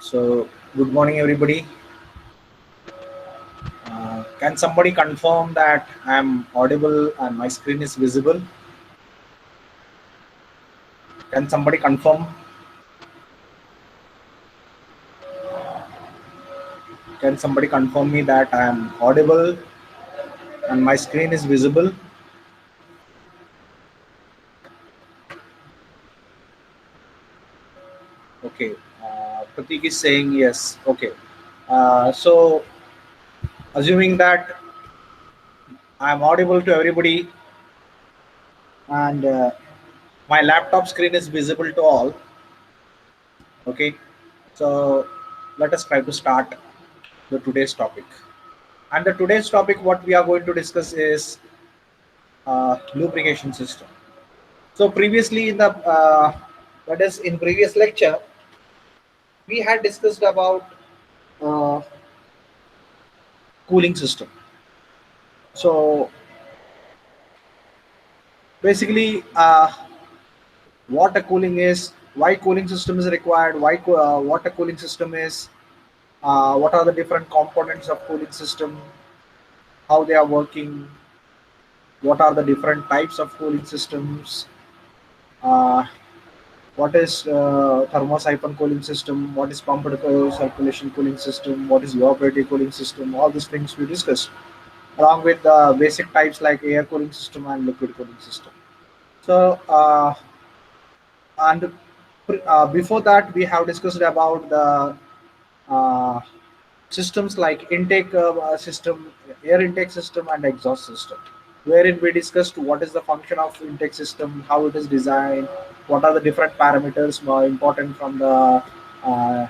So, good morning, everybody. Can somebody confirm that I'm audible and my screen is visible? Can somebody confirm? Can somebody confirm me that I am audible and my screen is visible? Okay. Pratik is saying yes. Okay. So, assuming that I'm audible to everybody and my laptop screen is visible to all. Okay. So, let us try to start the today's topic. And the today's topic, what we are going to discuss is lubrication system. So previously in the that is in previous lecture, we had discussed about uh, cooling system. So basically, what a cooling is, why cooling system is required, what a cooling system is, what are the different components of cooling system, how they are working, what are the different types of cooling systems, uh, what is thermosiphon cooling system, what is pumped circulation cooling system, what is evaporative cooling system, all these things we discussed, along with the basic types like air cooling system and liquid cooling system. So, and before that, we have discussed about the uh, systems like intake system, air intake system, and exhaust system, wherein we discussed what is the function of intake system, how it is designed, what are the different parameters more important from the uh,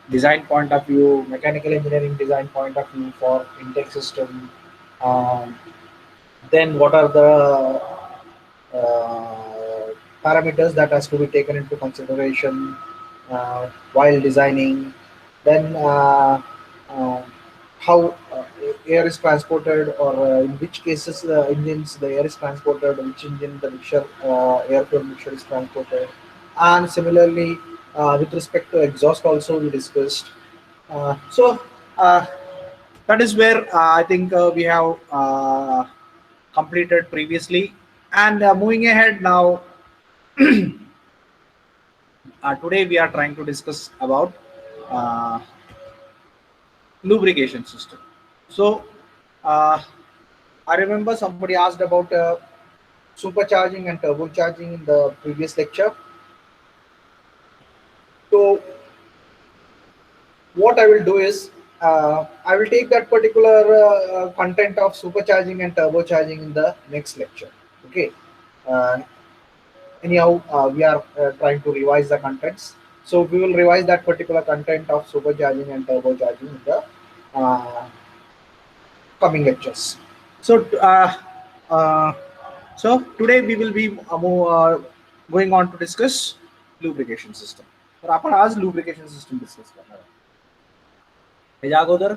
design point of view, mechanical engineering design point of view for intake system. Um, then what are the parameters that has to be taken into consideration while designing. Then uh, how air is transported, or in which cases the engines the air is transported, which engine the mixture air fuel mixture is transported, and similarly with respect to exhaust also we discussed. So that is where I think we have completed previously. And moving ahead now, today we are trying to discuss about uh, lubrication system. So uh, I remember somebody asked about supercharging and turbocharging in the previous lecture. So what I will do is I will take that particular content of supercharging and turbocharging in the next lecture. Okay. Uh, Anyhow, we are trying to revise the contents. So we will revise that particular content of supercharging and turbocharging in the uh, coming lectures. So uh, so today we will be going on to discuss lubrication system. तर आपण आज lubrication system discuss करणार आहोत. त्याच्या अगोदर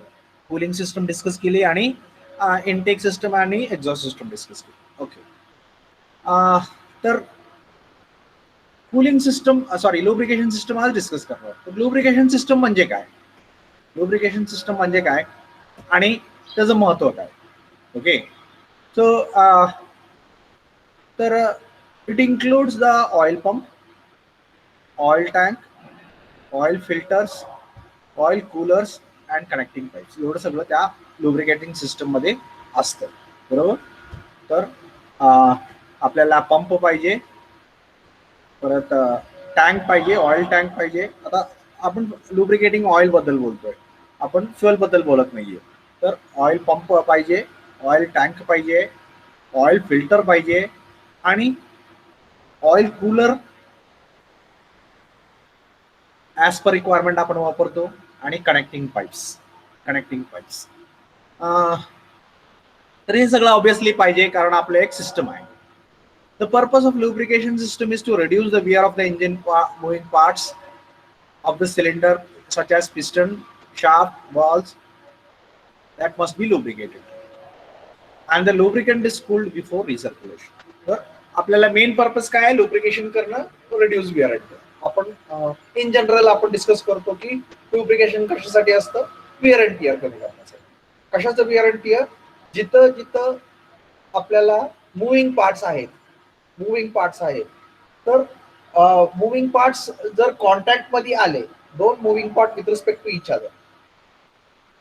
cooling system discuss केली आणि intake system आणि एक्झॉस्ट सिस्टम डिस्कस केली. ओके. तर कूलिंग सिस्टम लुब्रिकेशन सिस्टम आज डिस्कस करणार आहोत. तर लुब्रिकेशन सिस्टम म्हणजे काय, लुब्रिकेशन सिस्टम म्हणजे काय आणि त्याचं महत्व काय. ओके. सो तर it includes the oil pump, oil tank, oil filters, oil coolers and connecting pipes, एवढं सगळं त्या लुब्रिकेटिंग सिस्टम मध्ये असतं. बरोबर. तर आपल्याला पंप पाहिजे, परत टँक पाहिजे, ऑइल टँक पाहिजे. आता आपण लुब्रिकेटिंग ऑइल बद्दल बोलतोय, आपण फ्युएल बद्दल बोलत नाहीये. तर ऑइल पंप पाहिजे, ऑइल टँक पाहिजे, ऑइल फिल्टर पाहिजे आणि oil cooler as per requirement आपण वापरतो, आणि कनेक्टिंग पाईप्स. तर हे सगळं ऑब्विसली पाहिजे, कारण आपलं एक सिस्टम आहे. The purpose of lubrication system is to reduce the wear of the engine moving parts of the cylinder, such as piston, shaft, valves, that must be lubricated. And the lubricant is cooled before recirculation. तर आपल्याला main purpose काय आहे, lubrication करणं, reduce where. आपण in general आपण discuss करतो की lubrication कशासाठी असतं, विअर अँड टिअर कमी करण्यासाठी. कशाचं विअर अँड टिअर? जिथं जिथं आपल्याला मुव्हिंग पार्ट्स आहेत, तर मुव्हिंग पार्ट्स जर कॉन्टॅक्ट मध्ये आले, दोन moving part with respect to each other,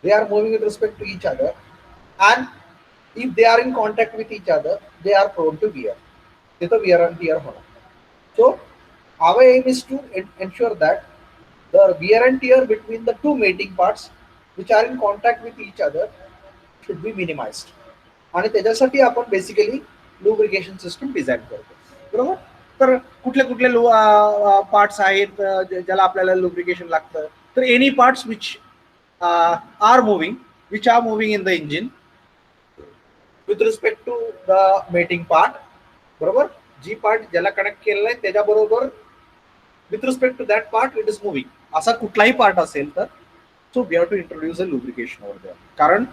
they are moving with respect to each other, and if they are in contact with each other they are prone to wear. तिथं wear and tear होणार. So our aim is to ensure that the wear and tear between the two mating parts which are in contact with each other should be minimized. आणि त्याच्यासाठी आपण basically lubrication system design करतो. बरोबर. तर कुठले कुठले parts आहेत ज्याला आपल्याला लुब्रिकेशन लागतं? तर any parts which are moving in the engine with respect to the mating part. बरोबर. जी पार्ट ज्याला कनेक्ट केलेला आहे त्याच्याबरोबर with respect to that part it is moving, असा कुठलाही पार्ट असेल तर so we have to introduce a lubrication over there. कारण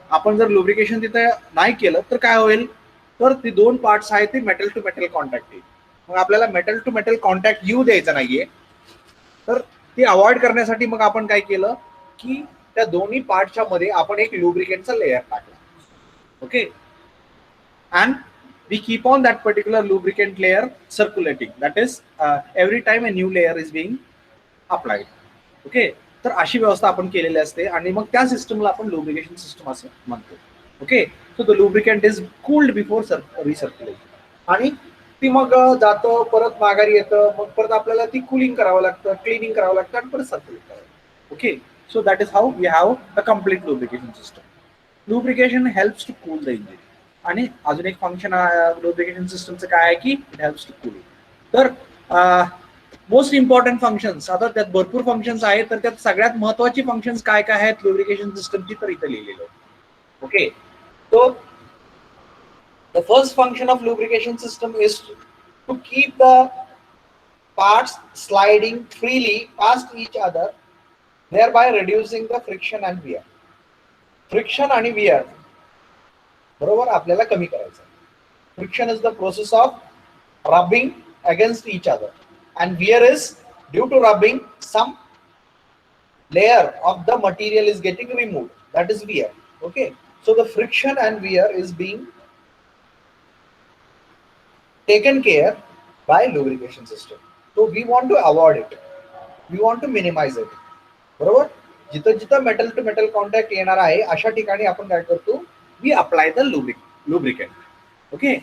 आपण जर लुब्रिकेशन तिथे नाही केलं तर काय होईल, तर ती दोन पार्ट्स आहेत ते मेटल टू मेटल कॉन्टॅक्ट येईल. मग आपल्याला मेटल टू मेटल कॉन्टॅक्ट येऊ द्यायचा नाहीये. तर ती अवॉइड करण्यासाठी मग आपण काय केलं की त्या दोन्ही पार्टच्या मध्ये आपण एक लुब्रिकेंटचा लेयर टाकला. Okay. And we keep on that particular lubricant layer circulating, that is every time a new layer is being applied. Okay. तर अशी व्यवस्था आपण केलेली असते आणि मग त्या सिस्टमला आपण लुब्रिकेशन सिस्टम असं म्हणतो. Okay. So the lubricant is cooled before recirculation आणि ती मग जातं, परत माघारी येतं, मग परत आपल्याला ती कुलिंग करावं लागतं, क्लिनिंग करावं लागतं आणि परत सर्क्युलेट करावं. Okay. So that is how we have a complete lubrication system. Lubrication helps to cool the engine. आणि अजून एक फंक्शन लुब्रिकेशन सिस्टमचं काय आहे की इट हेल्प्स टू कूल. तर मोस्ट इम्पॉर्टंट फंक्शन्स, आता त्यात भरपूर फंक्शन्स आहेत, तर त्यात सगळ्यात महत्वाची फंक्शन्स काय काय आहेत लुब्रिकेशन सिस्टमची तर इथे लिहिलेलं. ओके. तो the first function of lubrication system is to keep the parts sliding freely past each other, thereby reducing the friction and wear. Friction आणि वियर बरोबर आपल्याला कमी करायचं. Friction is the process of rubbing against each other and wear is due to rubbing some layer of the material is getting removed, that is wear. Okay. So the friction and wear is being taken care by lubrication system. So we want to avoid it, we want to minimize it. बरोबर. जिथं जिथं metal to metal contact येणार आहे अशा ठिकाणी आपण काय करतो, we apply the lubricant. Okay.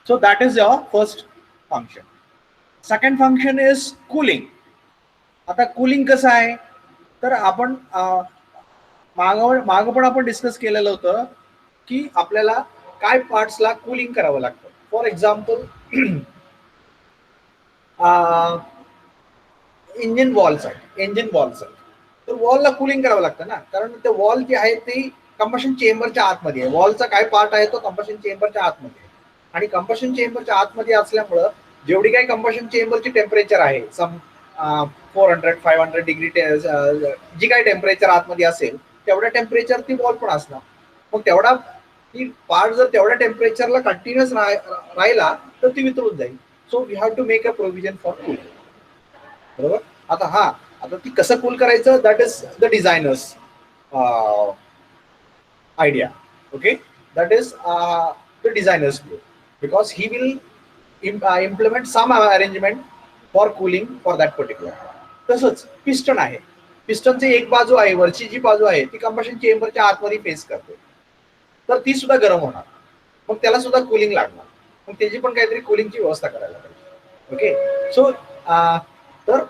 So that is your first function. Second function is cooling. आता कूलिंग कसं आहे, तर आपण मागं पण आपण डिस्कस केलेलं होतं की आपल्याला काय पार्ट्सला कूलिंग करावं लागतं. फॉर एक्झाम्पल इंजिन वॉल्स आहे, तर वॉलला कूलिंग करावं लागतं ना, कारण ते वॉल जी आहे ती कंबशन चेंबरच्या आतमध्ये आहे. वॉलचा काय पार्ट आहे तो कंबशन चेंबरच्या आतमध्ये आहे आणि कंबशन चेंबरच्या आतमध्ये असल्यामुळं जेवढी काही कंबशन चेंबरची टेम्परेचर आहे, सम 400-500 डिग्री जी काही टेम्परेचर आतमध्ये असेल तेवढ्या टेम्परेचर ती वॉल पण असणार. मग तेवढा ती पार्ट जर तेवढ्या टेम्परेचरला कंटिन्युअस राहिला तर ती वितळून जाईल. So we have to make a provision for cooling. बरोबर. आता ती कसं कूल करायचं, that is the designers idea. Okay. That is the designers view, because he will implement some arrangement for cooling for that particular. तसंच piston आहे, पिस्टनची एक बाजू आहे, वरची जी बाजू आहे ती कंबशन चेंबरच्या आतमध्ये फेस करते, तर ती सुद्धा गरम होणार, मग त्याला सुद्धा कूलिंग लागणार, मग त्याची पण काहीतरी कूलिंगची व्यवस्था करायला पाहिजे. ओके. सो तर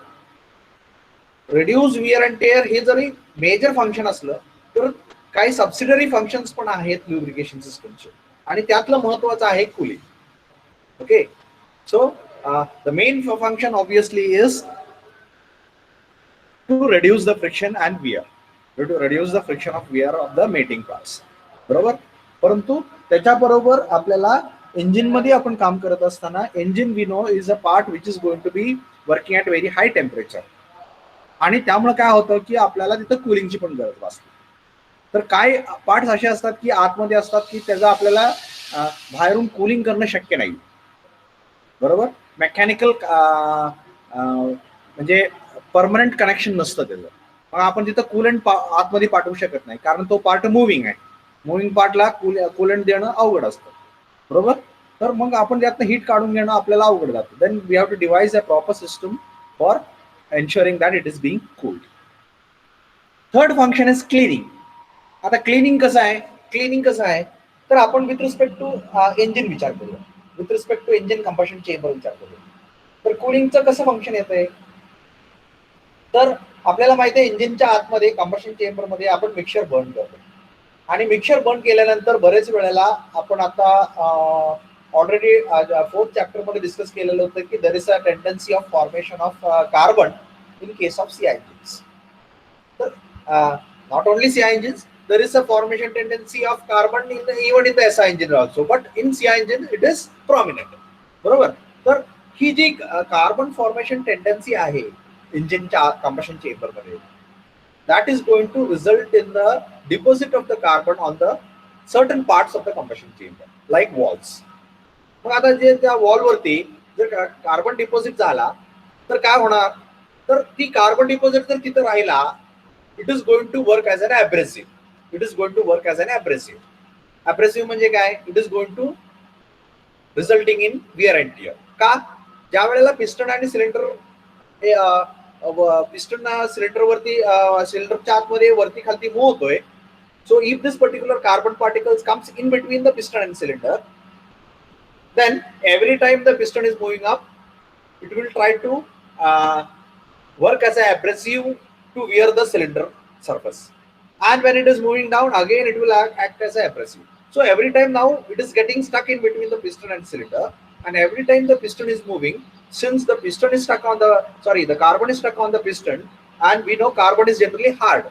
रिड्यूस विअर अँड टेअर हे जरी मेजर फंक्शन असलं तर काही सबसिडरी फंक्शन्स पण आहेत लुब्रिकेशन सिस्टमचे आणि त्यातलं महत्वाचं आहे cooling. Okay. So the main function obviously is to reduce the friction and wear, to reduce the friction of wear of the mating parts. बरोबर. परंतु त्याच्याबरोबर आपल्याला इंजिन मध्ये आपण काम करत असताना engine we know is a part which is going to be working at very high temperature आणि त्यामुळे काय होतं की आपल्याला तिथं कूलिंगची पण गरज भासते. तर काय पार्ट्स असे असतात की आतमध्ये असतात की त्याचं आपल्याला बाहेरून कूलिंग करणं शक्य नाही. बरोबर. मेकॅनिकल म्हणजे परमनंट कनेक्शन नसतं त्याचं. मग आपण तिथं कूलंट आतमध्ये पाठवू शकत नाही, कारण तो पार्ट मुव्हिंग आहे. मुव्हिंग पार्टला कूलंट देणं अवघड असतं, बरोबर. तर मग आपण त्यातनं हीट काढून घेणं आपल्याला अवघड जातं. Then we have to devise a proper system for ensuring that it is being cooled. Third function is cleaning. आता क्लिनिंग कसं आहे, क्लिनिंग कसं आहे, तर आपण विथ रिस्पेक्ट टू इंजिन विचार करूया, with respect to engine combustion chamber विचार करूया. तर कूलिंगचं कसं फंक्शन येतंय, तर आपल्याला माहिती आहे इंजिनच्या आतमध्ये कंबशन चेंबरमध्ये आपण मिक्सर बर्न करतो, आणि मिक्सर बर्न केल्यानंतर बरेच वेळेला आपण आता ऑलरेडी 4th चॅप्टरमध्ये डिस्कस केलेलं होतं की there is a tendency of formation of carbon in case of CI engines. तर not only CI engines, there is a formation tendency of carbon even in the SI engine also, but in CI engine it is prominent, बरोबर. तर ही जी carbon formation tendency आहे इंजिनच्या combustion चेंबरमध्ये, that is going to result in the deposit of the carbon on the certain parts of the combustion chamber like walls. मग आता जे त्या वॉलवरती जर carbon deposit झाला तर काय होणार, तर ती कार्बन डिपॉझिट जर तिथं राहिला, it is going to work as an abrasive. It is going to work as an abrasive. Abrasive म्हणजे काय, it is going to resulting in wear and tear. का, ज्या वेळेला पिस्टन आणि सिलेंडर पिस्टन सिलेंडरवरती सिलेंडरच्या आतमध्ये वरती खालती मूव्ह होतोय, so if this particular carbon particles comes in between the piston and cylinder, then every time the piston is moving up, it will try to work as an abrasive to wear the cylinder surface, and when it is moving down again it will act as an abrasive. So every time now it is getting stuck in between the piston and cylinder, and every time the piston is moving, since the piston is stuck on the carbon is stuck on the piston, and we know carbon is generally hard.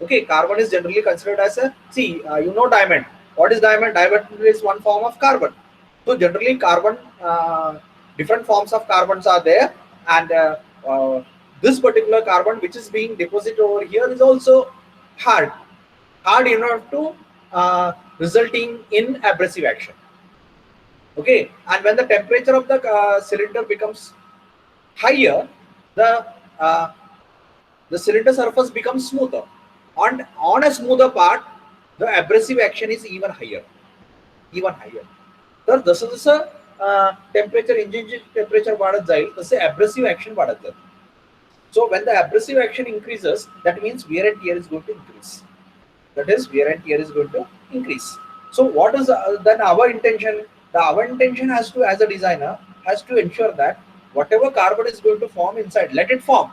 Okay, carbon is generally considered as a, diamond. What is diamond? Diamond is one form of carbon. So generally carbon, different forms of carbons are there, and this particular carbon which is being deposited over here is also hard enough to resulting in abrasive action. Okay, and when the temperature of the cylinder becomes higher, the cylinder surface becomes smoother. On a smoother part, the abrasive action is even higher. तर जसं जसं temperature, इंजिनचे temperature वाढत जाईल तसे abrasive action वाढत जाईल. So when the abrasive action increases, that means wear and tear is going to increase. So what is then our intention? Our intention has to, as a designer, has to ensure that whatever carbon is going to form inside, let it form.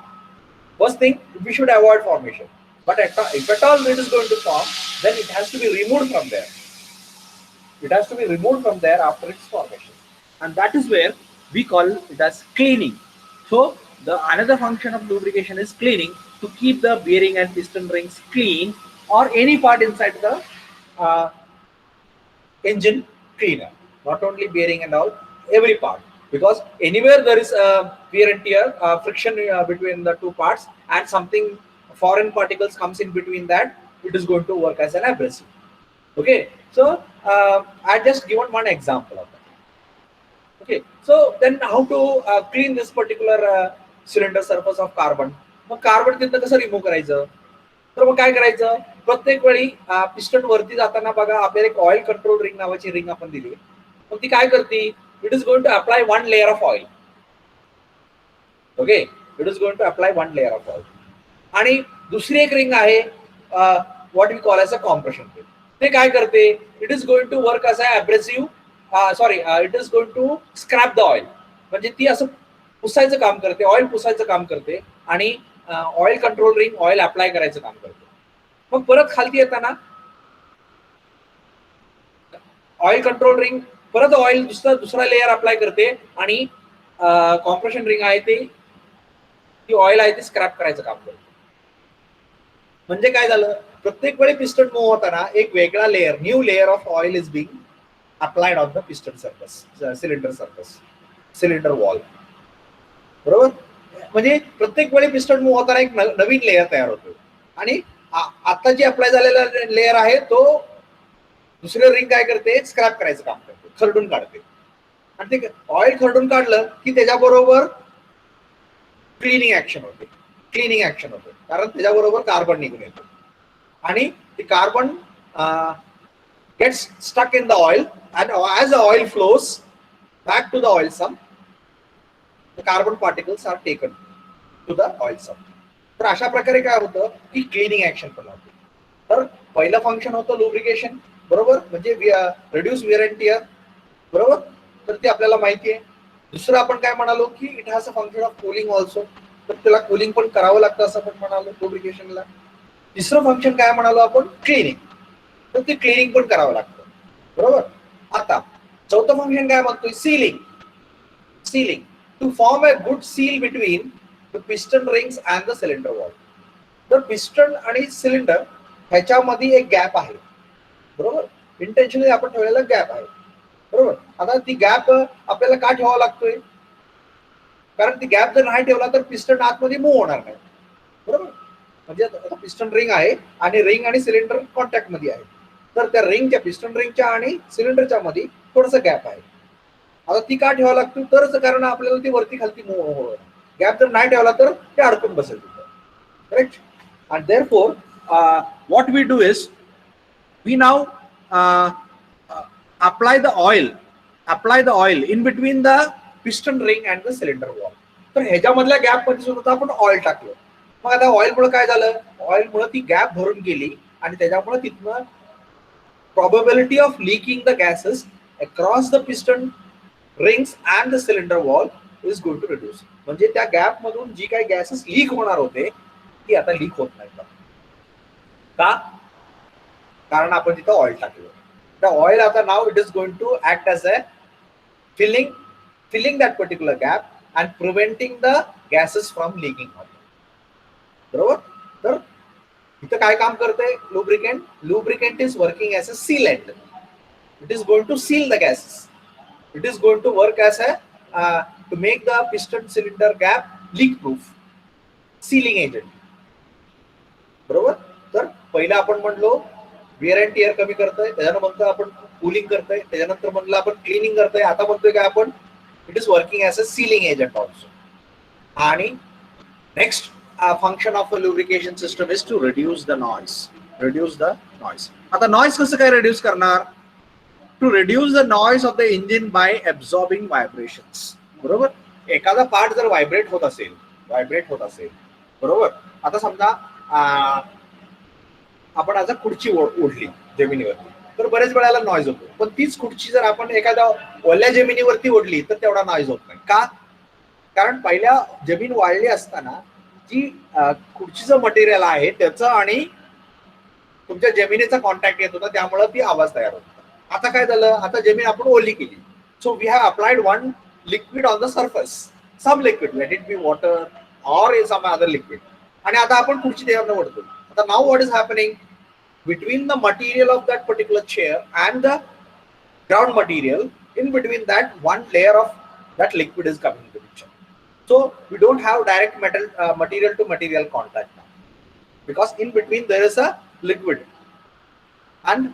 First thing, we should avoid formation. But if at all it is going to form, then it has to be removed from there. It has to be removed from there after its formation, and that is where we call it as cleaning. So the another function of lubrication is cleaning, to keep the bearing and piston rings clean, or any part inside the engine cleaner. Not only bearing and all, every part, because anywhere there is wear and tear, friction between the two parts, and something foreign particles comes in between that, it is going to work as an abrasive. Okay, so I just given one example of that. Okay, so then how to clean this particular cylinder surface of carbon? मग carbon तिथं कसं remove करायचं, तर मग काय करायचं, प्रत्येक वेळी पिस्टन वरती जाताना बघा आपल्याला एक ऑइल कंट्रोल रिंग नावाची रिंग आपण दिली. मग ती काय करते, it is going to apply one layer of oil. Okay, it is going to apply one layer of oil. आणि दुसरी एक रिंग आहे what we call as a compression ring. ते काय करते, it is going to work as a abrasive, it is going to scrap the oil. म्हणजे ती असं पुसायचं काम करते, ऑइल पुसायचं काम करते, आणि oil control ring oil apply करायचं काम करते. मग परत खालती येताना ऑइल कंट्रोल रिंग परत ऑइल दुसरा लेअर अप्लाय करते, आणि कॉम्प्रेशन रिंग आहे ती ऑइल आहे ती स्क्रॅप करायचं काम करते. म्हणजे काय झालं, प्रत्येक वेळी पिस्टन मूव्ह होताना एक वेगळा layer, new layer of oil is being applied on the piston surface, cylinder surface, cylinder wall. बरोबर, म्हणजे प्रत्येक वेळी पिस्टन मूव्ह होताना एक नवीन लेअर तयार होतो, आणि आता जी अप्लाय झालेला लेअर आहे तो दुसरे रिंग काय करते, स्क्रॅप करायचं काम करते, खरडून काढते. आणि ते ऑइल खरडून काढलं की त्याच्याबरोबर क्लिनिंग ऍक्शन होते. कारण त्याच्याबरोबर कार्बन निघून येतो आणि ते carbon gets stuck in the oil, and as the oil flows back to the oil sump, the carbon particles are taken to the oil sump. तर अशा प्रकारे काय होतं की क्लिनिंग ऍक्शन पण होते. तर पहिलं फंक्शन होतं लुब्रिकेशन, बरोबर, म्हणजे रिड्यूस विअर अँड टिअर, बरोबर, तर ते आपल्याला माहिती आहे. दुसरं आपण काय म्हणालो की it has a function of cooling also, तर त्याला कूलिंग पण करावं लागतं असं आपण म्हणालो लुब्रिकेशनला. तिसरं फंक्शन काय म्हणालो आपण, क्लिनिंग, तर ते क्लिनिंग पण करावं लागतं, बरोबर. आता चौथं फंक्शन काय म्हणतोय, sealing. To form a good seal between the piston rings and the cylinder wall. तर पिस्टन आणि सिलेंडर ह्याच्यामध्ये एक गॅप आहे, बरोबर, इंटेन्शनली आपण ठेवलेला गॅप आहे, बरोबर. आता ती गॅप आपल्याला का ठेवावा लागतोय, कारण ती गॅप जर नाही ठेवला तर पिस्टन आतमध्ये मूव्ह होणार नाही, बरोबर. म्हणजे आता पिस्टन रिंग आहे आणि रिंग आणि सिलेंडर कॉन्टॅक्ट मध्ये आहे, तर त्या रिंगच्या, पिस्टन रिंगच्या आणि सिलेंडरच्या मध्ये थोडस गॅप आहे. आता ती का ठेवावं लागतो, तरच कारण आपल्याला ती वरती खालती मूव्ह होणार. गॅप जर नाही ठेवला तर ते अडकून बसेल तिथं, correct. And therefore, what we do is we now apply the oil in between the piston ring and the cylinder wall. तर ह्याच्यामधल्या गॅप मध्ये सुद्धा आपण ऑइल टाकलं. मग आता ऑइल मुळे काय झालं, ऑइल मुळे ती गॅप भरून गेली आणि त्याच्यामुळे तिथनं probability of leaking the gases across the piston rings and the cylinder wall is going to reduce. म्हणजे त्या गॅप मधून जी काही गॅसेस लीक होणार होते ती आता लीक होत नाही. का, कारण आपण तिथं ऑइल टाकलं. The oil आता now it is going to act as a filling that particular gap and preventing the gases from leaking out. बरोबर. तर इथं काय काम करतंय lubricant, lubricant is working as a sealant. It is going to seal the gases. It is going to work as a to make the piston cylinder gap leak proof, sealing agent, बरोबर. तर पहिला आपण म्हणलो where and tear कमी करतोय, त्याच्यानं म्हणतो आपण कूलिंग करतोय, त्याच्यानंतर म्हणलं आपण क्लिनिंग करतोय, आता म्हणतोय काय आपण, it is working as a sealing agent also. आणि next function of a lubrication system is to reduce the noise. आता नॉइज कसं काय रिड्यूस करणार, to reduce the noise of the engine by absorbing vibrations, बरोबर. एखादा part जर vibrate होत असेल, बरोबर. आता समजा आपण आज खुर्ची ओढली जमिनीवरती तर बरेच वेळेला नॉइज होतो, पण तीच खुर्ची जर आपण एखाद्या ओल्या जमिनीवरती ओढली तर तेवढा नॉइज होत नाही. का, कारण पहिल्या जमीन वाळली असताना जी खुर्चीचं मटेरियल आहे त्याचं आणि तुमच्या जमिनीचा कॉन्टॅक्ट येत होता, त्यामुळे ती आवाज तयार होता. आता काय झालं, आता जमीन आपण ओली केली, so we have applied one liquid on the surface, some liquid, let it be water or some other liquid, आणि आता आपण खुर्ची त्याच्यावर ओढतो. आता now what is happening, between the material of that particular chair and the ground material, in between that one layer of that liquid is coming into the picture. So we don't have direct material to material contact now, because in between there is a liquid, and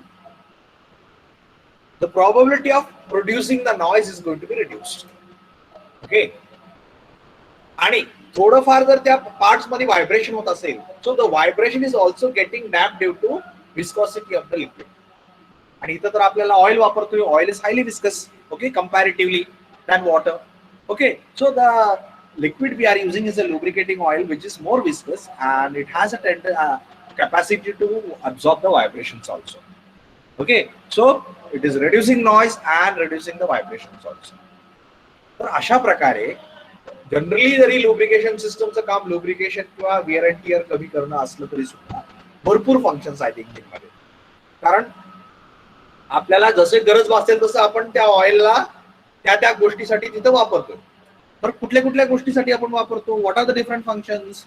the probability of producing the noise is going to be reduced. Okay. आणि थोडंफार जर त्या parts मध्ये vibration होत असेल, so the vibration is also getting damp due to viscosity of the liquid. आणि इथं तर आपल्याला ऑइल वापरतोय, oil is highly viscous, okay, comparatively than water. Okay, so the liquid we are using is a lubricating oil which is more viscous and it has a capacity to absorb the vibrations also. Okay, so it is reducing noise and reducing the vibrations also. तर अशा प्रकारे generally जरी lubrication सिस्टमचं काम lubrication किंवा where and tear कमी करणं असलं तरी सुद्धा भरपूर फंक्शन्स आहेत इंजिनमध्ये. कारण आपल्याला जसे गरज भासेल तसं आपण त्या ऑइलला त्या गोष्टीसाठी तिथं वापरतो. तर कुठल्या कुठल्या गोष्टीसाठी आपण वापरतो, what are the different functions.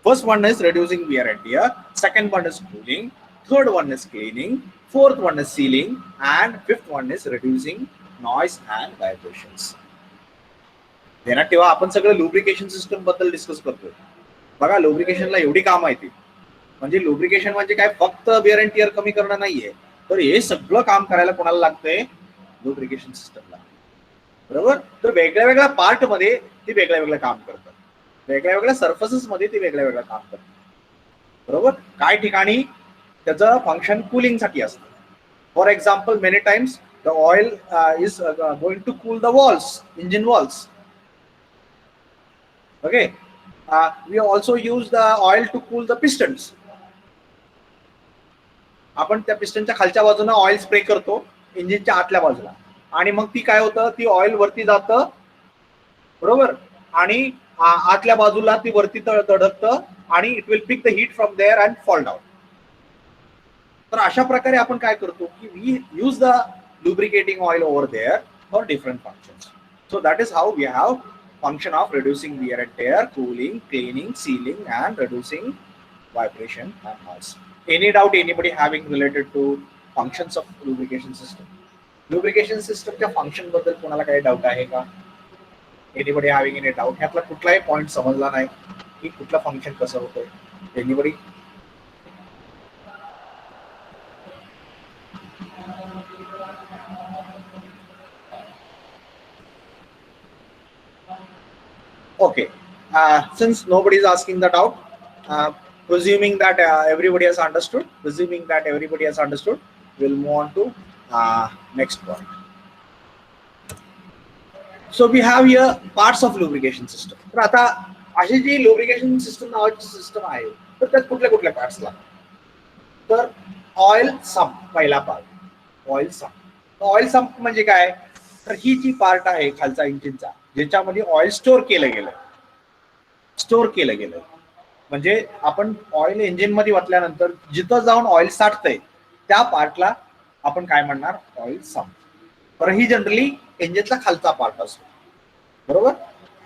First one is reducing wear and tear, second one is cooling, third one is cleaning, fourth one is sealing, and fifth one is reducing noise and vibrations. ध्यानात ठेवा, आपण सगळं lubrication system बद्दल discuss करतोय. बघा, लुब्रिकेशनला एवढी काम आहे ती, म्हणजे लुब्रिकेशन म्हणजे काय, फक्त विअर अँड टिअर कमी करणं नाहीये, तर हे सगळं काम करायला कोणाला लागतंय, लुब्रिकेशन सिस्टमला, बरोबर. तर वेगळ्या वेगळ्या पार्ट मध्ये ती वेगळ्या वेगळ्या काम करतात. वेगळ्या वेगळ्या सर्फेसेस मध्ये ते वेगळ्या वेगळ्या काम करतात. बरोबर. काही ठिकाणी त्याचं फंक्शन कुलिंगसाठी असतं. For example many times the oil is going to cool the walls, engine walls. Okay. We also use the oil to cool the pistons. आपण त्या पिस्टनच्या खालच्या बाजूला ऑइल स्प्रे करतो इंजिनच्या आतल्या बाजूला, आणि मग ती काय होतं, ती ऑइल वरती जातं. बरोबर. आणि आतल्या बाजूला ती वरती तडकतं आणि it will pick the heat from there and fall down. तर अशा प्रकारे आपण काय करतो की we use the lubricating oil over there for different functions. So that is how we have function of reducing wear and tear, cooling, cleaning, sealing, and reducing vibration and noise. Any doubt anybody having related to functions of lubrication system? Lubrication system च्या function बद्दल कोणाला काही doubt आहे का? Anybody having any doubt? ह्यातला कुठलाही point समजला नाही की कुठलं फंक्शन कसं होतं? Anybody? Okay. Since nobody is asking the doubt, presuming that everybody has understood, we'll move on to next point. So we have here parts of lubrication system. तर आता अशी जी lubrication system नावाची सिस्टम आहे तर त्यात कुठल्या कुठल्या पार्ट्स लागतात? तर ऑइल सम्प पहिला part, oil sump. Oil sump म्हणजे काय? तर ही जी पार्ट आहे खालचा इंजिनचा ज्याच्यामध्ये ऑइल स्टोअर केलं गेलं. म्हणजे आपण ऑइल इंजिन मध्ये वाटल्यानंतर जिथं जाऊन ऑइल साठतंय त्या पार्टला आपण काय म्हणणार? Oil sump. तर ही जनरली इंजिनचा खालचा पार्ट असतो. बरोबर.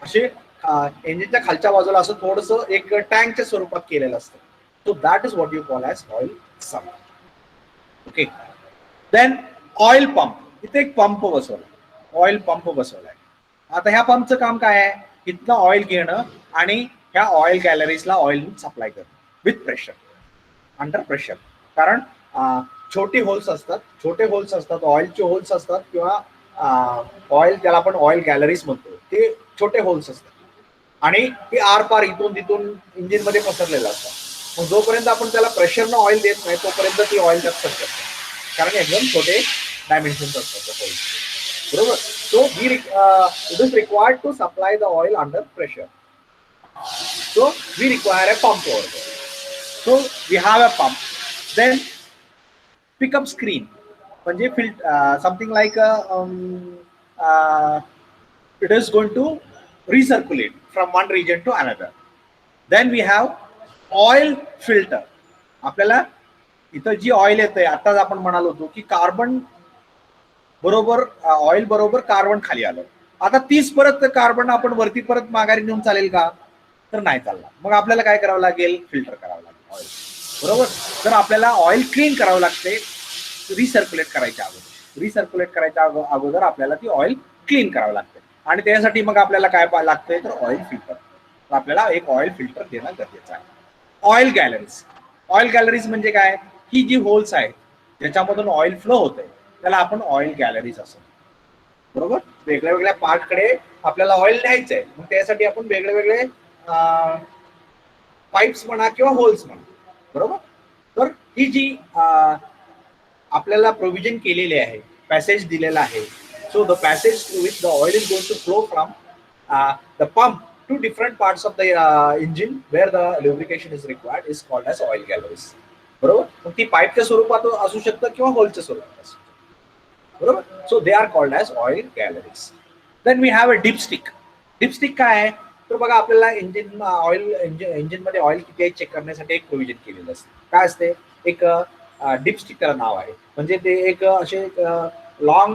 असे इंजिनच्या खालच्या बाजूला असं थोडस एक टँकच्या स्वरूपात केलेलं असतं. So that is what you call as oil sump. Okay. Then oil pump. इथे एक पंप बसवला, ऑइल पंप बसवलाय. आता ह्या पंपचं काम काय आहे? इथनं ऑइल घेणं आणि ह्या ऑइल गॅलरीजला ऑइल सप्लाय करणं विथ प्रेशर, अंडर प्रेशर. कारण छोटे होल्स असतात, ऑइलचे होल्स असतात, किंवा ऑइल त्याला आपण ऑइल गॅलरीज म्हणतो, ते छोटे होल्स असतात आणि ते आर पार इथून तिथून इंजिन मध्ये पसरलेलं असतं. मग जोपर्यंत आपण त्याला प्रेशरनं ऑइल देत नाही तोपर्यंत ती ऑइल त्यात पसरत नाही, कारण एकदम छोटे डायमेन्शन्स असतात होल्स. बरोबर. So it is required to supply the oil under pressure. So we require a pump over there. So we have a pump. Then pickup screen. म्हणजे something like it is going to recirculate from one region to another. Then we have oil filter. आपल्याला इथं जी oil येते, आताच आपण म्हणालो होतो की carbon बरोबर ऑइल बरोबर कार्बन खाली आलं. आता तीच परत कार्बन आपण वरती परत माघारी नेऊन चालेल का? तर नाही चालणार. मग आपल्याला काय करावं लागेल? फिल्टर करावं लागेल ऑइल. बरोबर. तर आपल्याला ऑइल क्लीन करावं लागते रिसर्क्युलेट करायच्या अगोदर आपल्याला ती ऑइल क्लीन करावं लागते. आणि त्यासाठी मग आपल्याला काय लागतंय? तर ऑइल फिल्टर. आपल्याला एक ऑइल फिल्टर देणं गरजेचं आहे. ऑइल गॅलरीज म्हणजे काय? ही जी होल्स आहेत ज्याच्यामधून ऑइल फ्लो होतंय त्याला आपण ऑइल गॅलरीज असं. बरोबर. वेगळ्या वेगळ्या पार्टकडे आपल्याला ऑइल न्यायचंय, मग त्यासाठी आपण वेगळे वेगळे पाईप्स म्हणा किंवा होल्स म्हणा. बरोबर. तर ही जी आपल्याला प्रोव्हिजन केलेली आहे, पॅसेज दिलेला आहे. So the passage with the oil is going to flow from the pump to different parts of the engine where the lubrication is required is called as oil galleries. बरोबर. मग ती पाईपच्या स्वरूपात असू शकतं किंवा होलच्या स्वरूपात असू शकतं. बरोबर. So they are called as oil galleries. Then we have a dipstick. Dipstick काय आहे? तर बघा आपल्याला इंजिन मध्ये ऑइल किती आहे चेक करण्यासाठी एक प्रोव्हिजन केलेलं असतं. काय असते? एक डिपस्टिक त्याला नाव आहे. म्हणजे ते एक असे लॉंग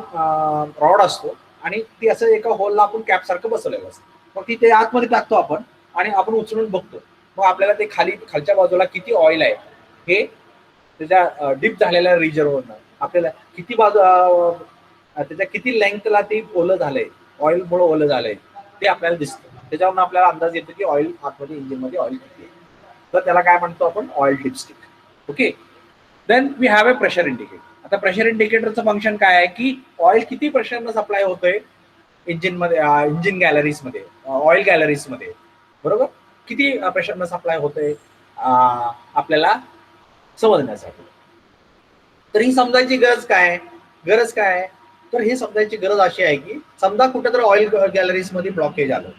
रॉड असतो आणि ती असं एका होलला आपण कॅप सारखं बसवलेलं असतं. मग ती ते आतमध्ये टाकतो आपण आणि आपण उचलून बघतो. मग आपल्याला ते खालच्या बाजूला किती ऑइल आहे हे त्याच्या डीप झालेल्या रिजनवरनं आपल्याला किती त्याच्या किती लेंथला ती ओलं झालंय, ऑइलमुळे ओलं झालंय ते आपल्याला दिसतं. त्याच्यावरून आपल्याला अंदाज येतो की ऑइल आतमध्ये इंजिनमध्ये ऑइल किती आहे. तर त्याला काय म्हणतो आपण? Oil dipstick. Okay. Then we have a pressure indicator. आता प्रेशर इंडिकेटरचं फंक्शन काय आहे की ऑइल किती प्रेशरनं सप्लाय होतोय इंजिन गॅलरीजमध्ये, ऑइल गॅलरीजमध्ये. बरोबर. किती प्रेशरनं सप्लाय होतंय आपल्याला समजण्यासाठी. तर ही समजायची गरज काय तर हे समजायची गरज अशी आहे की समजा कुठेतरी ऑइल गॅलरीज मध्ये ब्लॉकेज आलं,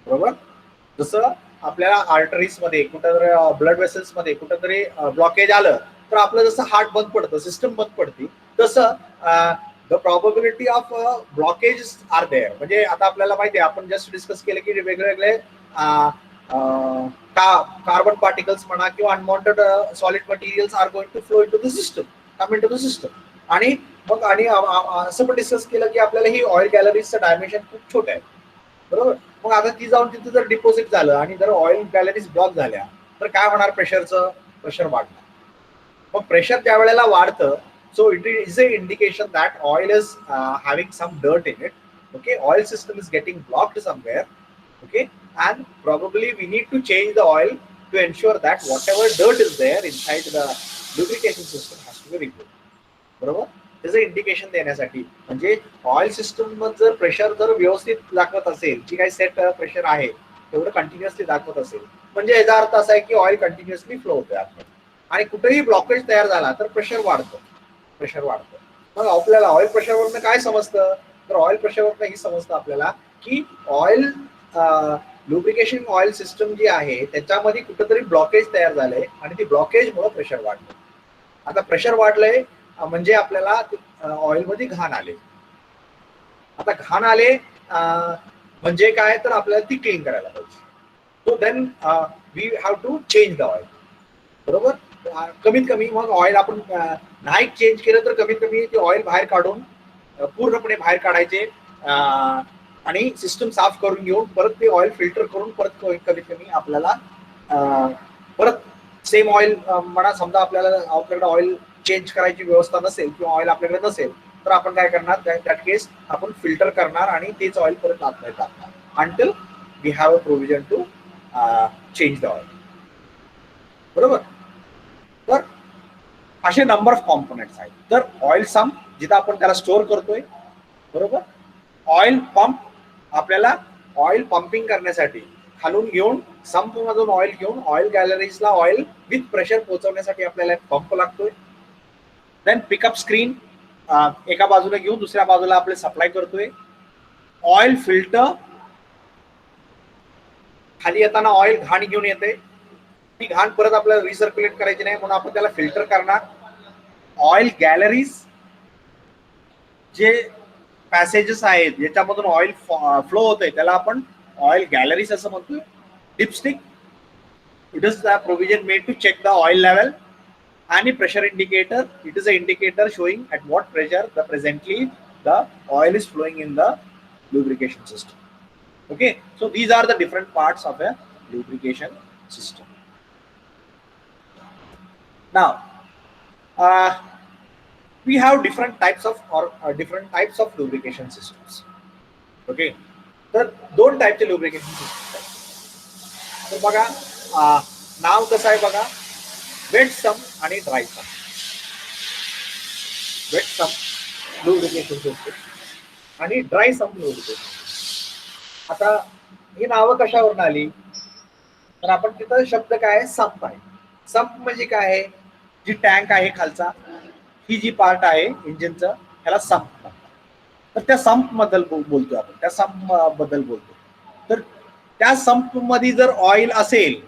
बरोबर. जसं आपल्याला आर्टरीज मध्ये कुठेतरी ब्लड वेसल्स मध्ये कुठेतरी ब्लॉकेज आलं तर आपलं जसं हार्ट बंद पडतं, सिस्टम बंद पडते, तसं the probability of blockage are there. म्हणजे आता आपल्याला माहिती आहे, आपण जस्ट डिस्कस केलं की वेगवेगळे कार्बन पार्टिकल्स म्हणा किंवा unwanted solid materials are going to flow in to the system, come in to the system. आणि मग असं पण डिस्कस केलं की आपल्याला ही ऑइल गॅलरीजचं डायमेन्शन खूप छोटं आहे, बरोबर. मग आता ती जाऊन तिथे जर डिपॉझिट झालं आणि जर ऑइल गॅलरीज ब्लॉक झाल्या तर काय होणार, प्रेशर वाढणार. मग प्रेशर ज्या वेळेला वाढतं, so it is a indication that oil is having some dirt in it. Okay, oil system is getting blocked somewhere. Okay, and probably we need to change the oil to ensure that whatever dirt is there inside the lubrication system has to be removed. बरोबर. त्याचं indication देण्यासाठी, म्हणजे oil system जर pressure जर व्यवस्थित दाखवत असेल, जी काही सेट प्रेशर आहे तेवढं कंटिन्युअसली दाखवत असेल, म्हणजे याचा अर्थ असा आहे की ऑइल कंटिन्युअसली फ्लो होतोय आतमध्ये. आणि कुठेही ब्लॉकेज तयार झाला तर प्रेशर वाढतं. मग आपल्याला ऑइल प्रेशरवरनं काय समजतं, तर ऑइल प्रेशरवरनं ही समजतं आपल्याला की ऑइल लुब्रिकेशन ऑइल सिस्टम जी आहे त्याच्यामध्ये कुठेतरी ब्लॉकेज तयार झालंय आणि ती ब्लॉकेजमुळे प्रेशर वाढलं. आता प्रेशर वाढलंय म्हणजे आपल्याला ऑइल मध्ये घाण आले. आता घाण आले म्हणजे काय, तर आपल्याला ती क्लीन करायला पाहिजे. So then we have to change the oil, बरोबर. कमीत कमी मग ऑइल आपण नाही चेंज केलं तर कमीत कमी ते ऑइल बाहेर काढून पूर्णपणे बाहेर काढायचे आणि सिस्टम साफ करून घेऊन परत ते ऑइल फिल्टर करून परत कमीत कमी आपल्याला परत सेम ऑइल म्हणा. समजा आपल्याकडे ऑइल चेंज करायची व्यवस्था नसेल किंवा ऑइल आपल्याकडे नसेल तर आपण काय करणार, दॅट केस आपण फिल्टर करणार आणि तेच ऑइल परत आतमध्ये टाकणार until we have a provision to change the oil, बरोबर. तर असे नंबर ऑफ कॉम्पोनेंट्स आहेत. तर ऑइल सम्प जिथं आपण त्याला स्टोअर करतोय, बरोबर. ऑइल पंप आपल्याला ऑइल पंपिंग करण्यासाठी खालून घेऊन संप मधून ऑइल घेऊन ऑइल गॅलरीजला ऑइल विथ प्रेशर पोहोचवण्यासाठी आपल्याला पंप लागतोय. देन पिकअप स्क्रीन एका बाजूला घेऊन दुसऱ्या बाजूला आपले सप्लाय करतोय. ऑइल फिल्टर खाली येताना ऑइल घाण घेऊन येते, ती घाण परत आपल्याला रिसर्क्युलेट करायची नाही म्हणून आपण त्याला फिल्टर करणार. ऑइल गॅलरीज जे पॅसेजेस आहेत ज्याच्यामधून ऑइल फ्लो होतंय त्याला आपण ऑइल गॅलरीज असं म्हणतोय. Dipstick, it is the provision made to check the oil level. आणि pressure indicator, it is a indicator showing at what pressure presently the oil is flowing in the lubrication system. Okay, so these are the different parts of a lubrication system. Now we have different types of lubrication systems. Okay, तर दोन टाईपचे lubrication systems आहेत. तर बघा नाव कसं आहे बघा, wet sump आणि dry sump. Wet sump lubrication system आणि ड्राय सम्प लुब्रिकेशन. आता ही नावं कशावरून आली, तर आपण तिथं शब्द काय आहे, संप आहे. संप म्हणजे काय आहे, जी टँक आहे खालचा, ही जी पार्ट आहे इंजिनचं ह्याला संप म्हणतात. तर त्या संप बद्दल बोलतोय आपण, त्या संप बद्दल बोलतो. तर त्या संप मध्ये जर ऑइल असेल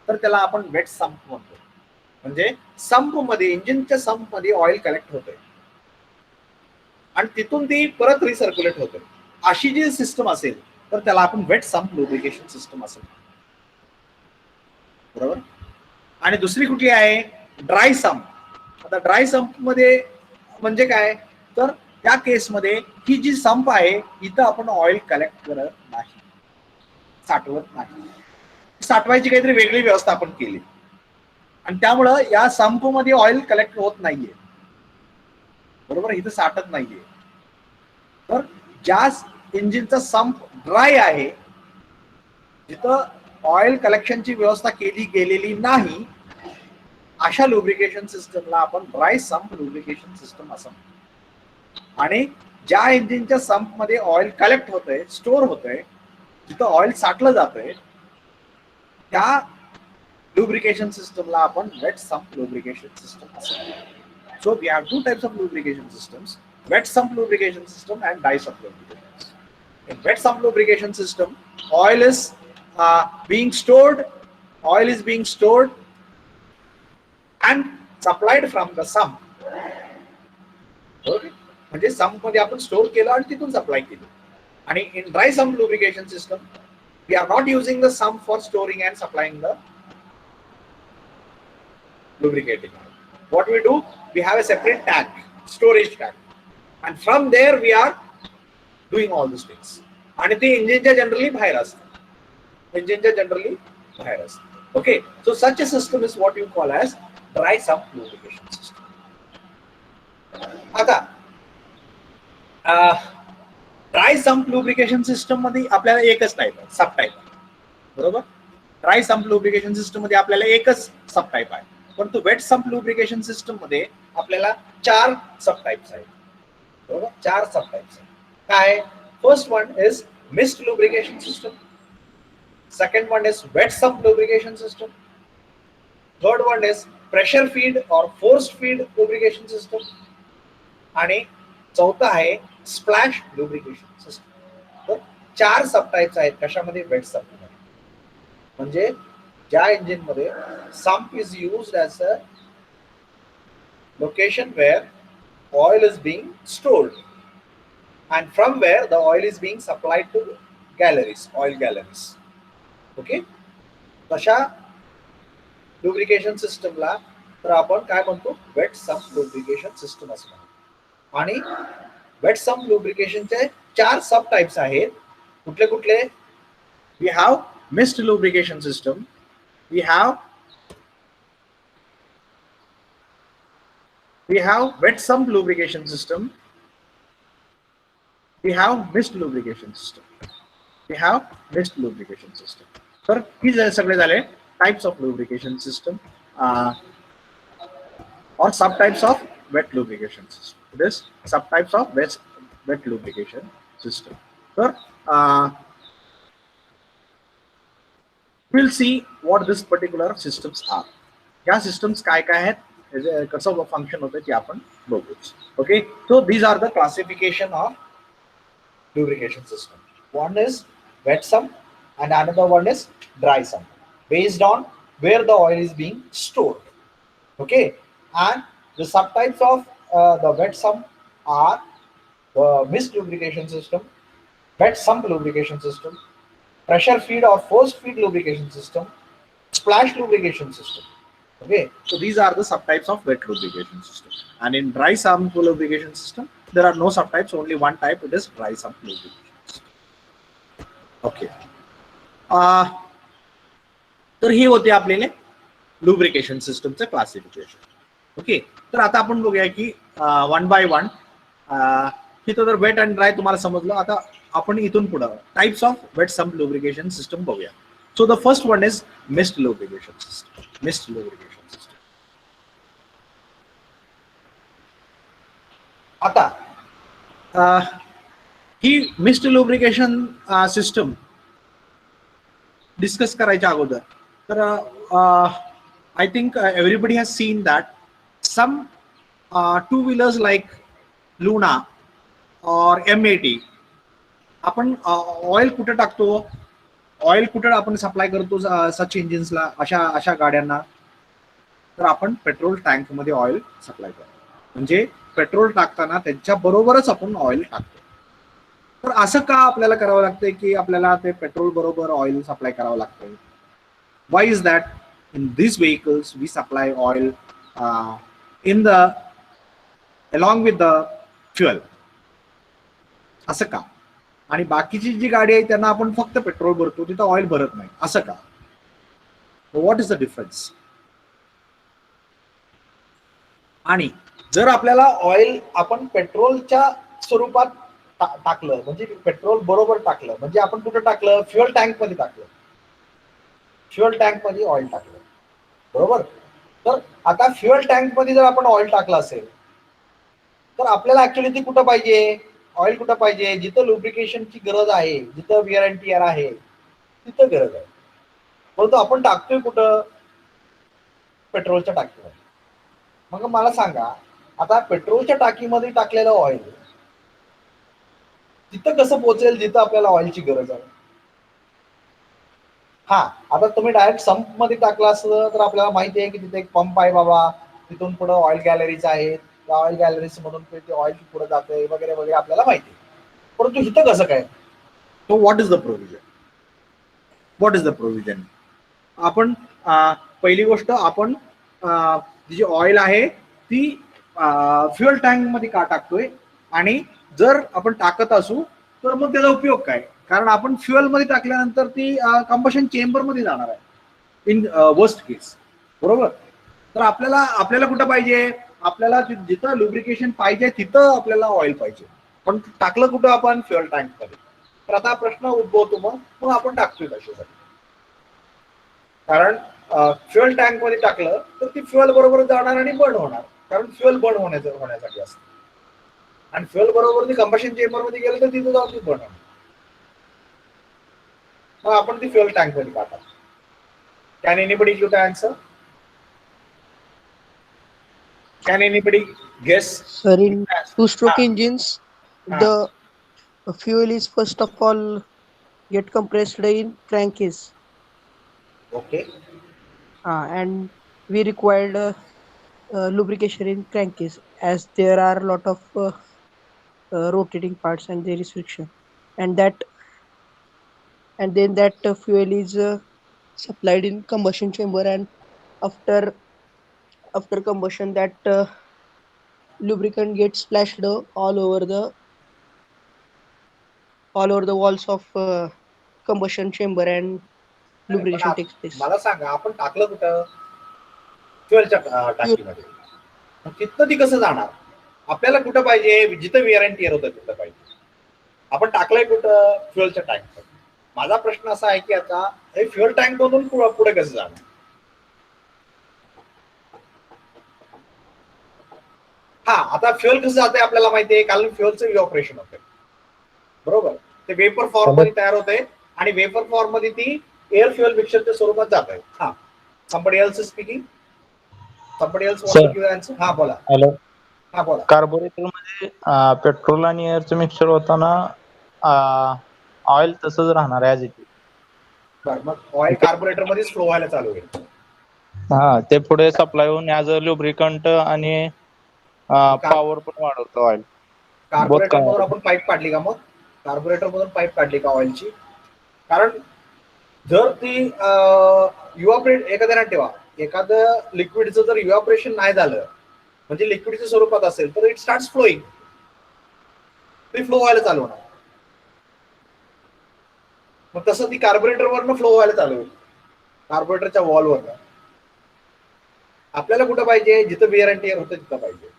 तर त्याला आपण वेट संप म्हणतो. म्हणजे संप मध्ये, इंजिनच्या संप मध्ये ऑइल कलेक्ट होतंय आणि तिथून ती परत रिसर्क्युलेट होते. अशी जी सिस्टम असेल तर त्याला आपण वेट संप लुब्रिकेशन सिस्टम असेल, बरोबर. आणि दुसरी कुठली आहे, ड्राय संप. आता ड्राय संप मध्ये म्हणजे काय, तर त्या केसमध्ये ही जी संप आहे इथं आपण ऑइल कलेक्ट करत नाही, साठवत नाही. साठवायची काहीतरी वेगळी व्यवस्था आपण केली आणि त्यामुळं या संप मध्ये ऑइल कलेक्ट होत नाहीये, बरोबर, इथं साठत नाहीये. तर ज्या इंजिनचा संप ड्राय आहे, जिथं ऑइल कलेक्शनची व्यवस्था केली गेलेली नाही, अशा लुब्रिकेशन सिस्टमला आपण ड्राय संप लुब्रिकेशन सिस्टम असं म्हणतो. आणि ज्या इंजिनच्या संप मध्ये ऑइल कलेक्ट होतंय, स्टोअर होतंय, जिथं ऑइल साठलं जातंय, त्या lubrication systemला आपण wet sump lubrication system असं म्हणतो. So we have two types of lubrication systems, wet sump lubrication system and dry sump lubrication system. In wet sump lubrication system, oil is being stored and supplied from the sump. Okay? म्हणजे sump मध्ये आपण store केलं आणि तिथून supply केलं. आणि in dry sump lubrication system, we are not using the sump for storing and supplying the lubricating oil. What we do, we have a separate tank, storage tank, and from there we are doing all these things. आणि ते इंजिनच्या generally बाहेर असतं. Okay, so such a system is what you call as dry sump lubrication system. आता dry sump lubrication system मध्ये आपल्याला एकच type आहे, सब type आहे, बरोबर. ड्राय सम्प लुब्रिकेशन सिस्टम मध्ये आपल्याला एकच सब टाईप आहे, परंतु वेट सम्प लुब्रिकेशन सिस्टम मध्ये आपल्याला 4 सब टाइप्स आहेत, बरोबर. 4 सब टाइप्स आहेत. काय? First one is mist lubrication system, second one is wet sump lubrication system, third one is pressure feed or forced feed lubrication system, आणि चौथा आहे स्प्लॅश लुब्रिकेशन सिस्टम. तर 4 सब टाइप्स आहेत कशामध्ये? वेट सम्प मध्ये. म्हणजे ज्या इंजिन मध्ये sump is used as a location where oil is being stored and from where the oil is being supplied to galleries, oil galleries. Okay, तशा lubrication system ला तर आपण काय म्हणतो? वेट सम्प lubrication system असं म्हणतो. आणि वेट सम्प lubrication चे 4 सब टाइप्स आहेत. कुठले कुठले? We have mist lubrication system, we have wet sump lubrication system, we have mist lubrication system, तर ही सगळे झाले types of lubrication system or subtypes of wet lubrication system. This subtypes of wet lubrication system. तर we'll see what this particular systems are. या systems काय काय आहेत, कसं function होतं ते आपण बघू. Okay, so these are the classification of lubrication system. One is wet sump and another one is dry sump based on where the oil is being stored. Okay, and the subtypes of the wet sump are the mist lubrication system, wet sump lubrication system, pressure feed or forced feed lubrication system, splash lubrication system. Okay, so these are the subtypes of wet lubrication system. And in dry sump lubrication system, there are no subtypes, only one type, it is dry sump lubrication system. Okay. तर ही होती आपल्याला lubrication सिस्टमचं classification. Okay, तर आता आपण बघूया की one by one. इथं तर वेट अँड ड्राय तुम्हाला समजलं. आता आपण इथून पुढं types of wet sump lubrication system बघूया. So the first one is mist lubrication system. Mist lubrication system. आता ही मिस्ट लुब्रिकेशन सिस्टम डिस्कस करायच्या अगोदर तर I think everybody has seen that some two wheelers like Luna और M80 आपण oil कुठे टाकतो, ऑइल कुठे आपण सप्लाय करतो सच इंजिन्सला, अशा गाड्यांना, तर आपण पेट्रोल टँक मध्ये ऑइल सप्लाय करतो. म्हणजे पेट्रोल टाकताना त्यांच्या बरोबरच आपण ऑइल टाकतो. तर असं का आपल्याला करावं लागतंय की आपल्याला ते पेट्रोल बरोबर ऑइल सप्लाय करावं लागतंय? Why is that? In this vehicles we supply oil in the along with the fuel. असं का? आणि बाकीची जी गाडी आहे त्यांना आपण फक्त पेट्रोल भरतो, तिथं ऑइल भरत नाही, असं का? What is the difference? आणि जर आपल्याला ऑइल आपण पेट्रोलच्या स्वरूपात टाकलं, म्हणजे पेट्रोल बरोबर टाकलं, म्हणजे आपण कुठं टाकलं? फ्युएल टँक मध्ये टाकलं. फ्युएल टँक मध्ये ऑइल टाकलं, बरोबर. तर आता फ्युएल टँक मध्ये जर आपण ऑइल टाकलं असेल तर आपल्याला ऍक्च्युली ती कुठं पाहिजे? ऑइल कुठं पाहिजे? जिथं लुब्रिकेशनची गरज आहे, जिथं विअर अँड टिअर आहे तिथं गरज आहे. परंतु आपण टाकतोय कुठं, पेट्रोलच्या टाकीमध्ये. मग मला सांगा, आता पेट्रोलच्या टाकीमध्ये टाकलेलं ऑइल तिथं कसं पोहोचेल जिथं आपल्याला ऑइलची गरज आहे. हा, आता तुम्ही डायरेक्ट संप मध्ये टाकला असतं तर आपल्याला माहिती आहे की तिथे एक पंप आहे बाबा, तिथून पुढे ऑइल गॅलरीज आहेत, त्या ऑइल गॅलरीज मधून ते ऑइल पुढे जाते वगैरे वगैरे आपल्याला माहिती आहे. परंतु इथं कसं काय, तो what is the provision, what is the provision. आपण पहिली गोष्ट, आपण जी ऑइल आहे ती फ्युएल टँक मध्ये का टाकतोय, आणि जर आपण टाकत असू तर मग त्याचा उपयोग काय. कारण आपण फ्युएल मध्ये टाकल्यानंतर ती कंबशन चेंबर मध्ये जाणार आहे इन वर्स्ट केस, बरोबर. तर आपल्याला कुठं पाहिजे, आपल्याला जिथं लुब्रिकेशन पाहिजे तिथं आपल्याला ऑइल पाहिजे, पण टाकलं कुठं आपण, फ्युएल टँक मध्ये. तर आता प्रश्न उद्भवतो, मग आपण टाकतोय कशासाठी. कारण फ्युएल टँक मध्ये टाकलं तर ती फ्युएल बरोबर जाणार आणि बर्न होणार, कारण फ्युएल बर्न होण्यासाठी असतं, आणि फ्युएल बरोबर ती कंबशन चेंबर मध्ये गेलं तर तिथं जाऊन ती बर्न होणार. मग आपण ती फ्युएल टँक मध्ये टाकतो. Can anybody give the answer, can anybody guess. Sir, in two-stroke Ah, engines, ah. the fuel is first of all get compressed in crankcase, Okay. and we required lubrication in crankcase as there are a lot of rotating parts and there is friction, and then that fuel is supplied in combustion chamber, and after combustion that lubricant gets splashed all over the walls of combustion chamber and अरे पण lubrication takes place. मला सांगा, आपण टाकलं कुठं, फ्युएलच्या Fuel, टाकीमध्ये. मग तिथं ती कसं जाणार, आपल्याला कुठं पाहिजे, जिथं वेअर अँड टिअर होतं तिथं पाहिजे. आपण टाकलंय कुठं, फ्युएलच्या टँक. माझा प्रश्न असा आहे की आता हे फ्युएल टँक मधून पुढे कसं जाणार. हा, आता फ्युएल कसं जाते आपल्याला माहिती आहे, कारण फ्युएलचं इव्हॅपोरेशन होतंय, बरोबर. ते वेपर फॉर्म मध्ये तयार होते आणि वेपर फॉर्म मध्ये ती एअर फ्युएल मिक्सरच्या स्वरूपात जात आहे. हा, somebody else is speaking, somebody else wants to give an answer. हा बोला. हॅलो, हा बोला. कार्बोरेटर मध्ये पेट्रोल आणि एअरचं मिक्सचर होताना ऑइल तसंच राहणार ॲज इट इज. बरं, मग ऑइल कार्बोरेटर मध्येच फ्लो व्हायला चालू होईल. हा, ते पुढे सप्लाय होऊन ॲज अ लुब्रिकंट आणि पॉवर पण वाढवतं ऑइल. कार्बोरेटर मधून आपण पाईप काढली का, मग कार्बोरेटर मधून पाईप काढली का ऑइलची, कारण जर ती इव्हॅपोरेट, एखाद्या ठेवा, एखादं लिक्विडचं जर इव्हॅपोरेशन नाही झालं, म्हणजे लिक्विडच्या स्वरूपात असेल तर इट स्टार्ट फ्लोईंग, ती फ्लो व्हायला चालू होणार. मग तसं ती कार्बोरेटरवरनं फ्लो व्हायला चालू होईल, कार्बोरेटरच्या वॉलवरनं. आपल्याला कुठं पाहिजे, जिथं वेअर अँड टिअर होतं तिथं पाहिजे.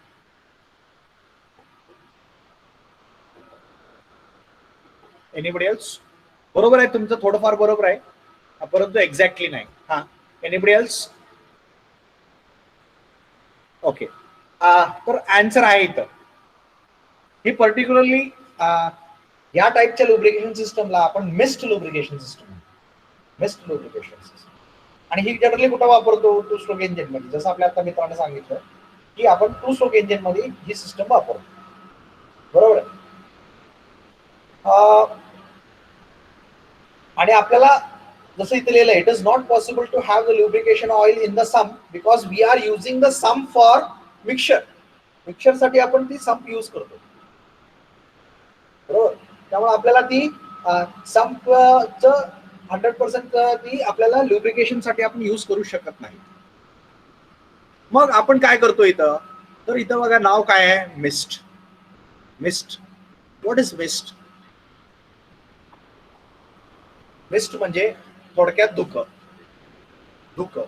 Anybody else. बरोबर आहे तुमचं, थोडंफार बरोबर आहे, परंतु एक्झॅक्टली नाही. हा, एनीबडी एल्स. ओके, तर आन्सर आहे इथं. ही पर्टिक्युलरली या टाईपच्या लुब्रिकेशन सिस्टमला आपण mist lubrication system, mist lubrication system. आणि ही जनरली कुठं वापरतो, टू स्ट्रोक इंजिन मध्ये. जसं आपल्या आता मित्राने सांगितलं की आपण टू स्ट्रोक इंजिन मध्ये ही सिस्टम वापरतो, बरोबर आहे. आणि आपल्याला जसं इथे लिहिलं, it is not possible to have the lubrication oil in the sump because we are using the sump for mixture. मिक्सचरसाठी आपण ती सम यूज करतो, बरोबर. त्यामुळे आपल्याला ती संपचं 100% ती आपल्याला लुब्रिकेशनसाठी आपण यूज करू शकत नाही. मग आपण काय करतो इथं, तर इथं बघा नाव काय आहे, mist. Mist, what is mist. Mist म्हणजे थोडक्यात धुकं, धुकं,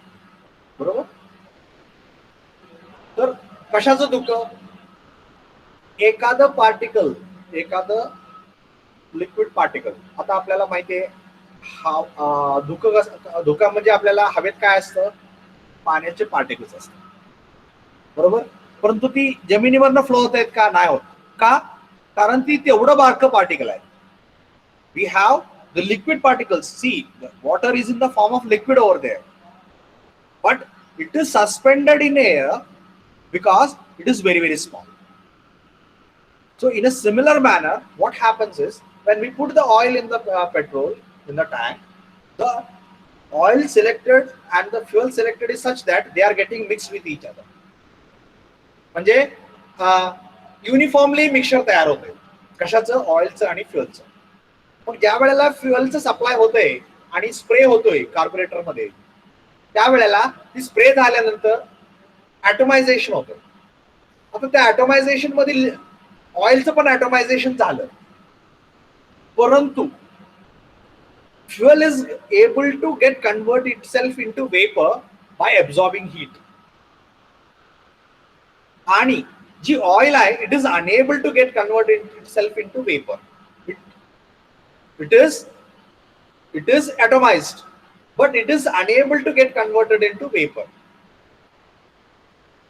बरोबर. तर कशाचं धुकं, एखादं पार्टिकल, एखादं लिक्विड पार्टिकल. आता आपल्याला माहिती आहे धुकं म्हणजे आपल्याला हवेत काय असतं, पाण्याचे पार्टिकल्स असतात, बरोबर. परंतु ती जमिनीवरनं फ्लो होत आहेत का, नाही होत. का, कारण ती तेवढं बारकं पार्टिकल आहे. We have the liquid particles, see, the water is in the form of liquid over there, but it is suspended in air because it is very, very small. So in a similar manner, what happens is when we put the oil in the petrol in the tank, the oil selected and the fuel selected is such that they are getting mixed with each other. म्हणजे uniformly mixture तयार होते कशाचं, ऑइलचं आणि फ्युअलचं. पण ज्या वेळेला फ्युअलचं supply होतंय आणि स्प्रे होतोय कार्बोरेटर मध्ये, त्यावेळेला ती स्प्रे झाल्यानंतर ॲटोमायझेशन होतं. आता त्या ॲटोमायझेशन मध्ये ऑइलचं पण ॲटोमायझेशन झालं, परंतु fuel is able to get convert itself into vapor by absorbing heat. आणि जी ऑइल आहे, it is unable to get converted itself into vapor. It is atomized, but it is unable to get converted into vapor.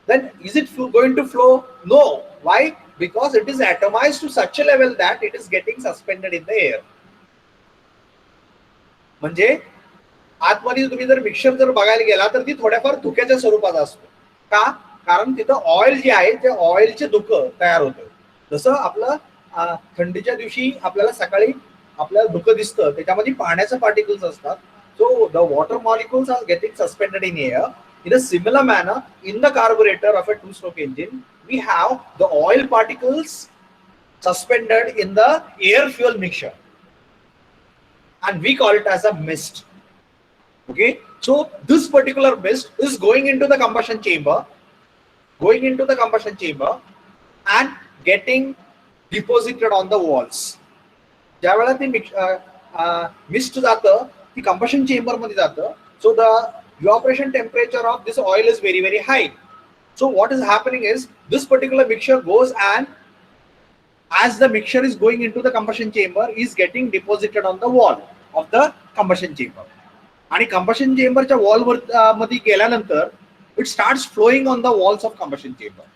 Then is it going to flow? No. Why? Because it is atomized to such a level that it is getting suspended in the air. म्हणजे आतमध्ये तुम्ही जर mixer जर बघायला गेला तर ती थोड्याफार धुक्याच्या स्वरूपात असतो. का? कारण तिथं ऑइल जे आहे ते ऑइलचे धुकं तयार होतं. जसं आपलं थंडीच्या दिवशी आपल्याला सकाळी आपल्याला धुकं दिसतं, त्याच्यामध्ये पाण्याचे पार्टिकल्स असतात. So the water molecules are getting suspended in air. In a similar manner, in the carburetor of a two-stroke engine, we have the oil particles suspended in the air-fuel mixture, and we call it as a mist. Okay, so this particular mist is going into the combustion chamber, and getting deposited on the walls. ज्यावेळेला ती mist जातं, ती combustion chamber मध्ये जातं. So the evaporation temperature of this oil is very, very high. So what is happening is this particular mixture goes, and as the mixture is going into the combustion chamber, is getting deposited on the wall of the combustion chamber. आणि combustion chamber च्या wall मध्ये गेल्यानंतर it starts flowing on the walls of combustion chamber.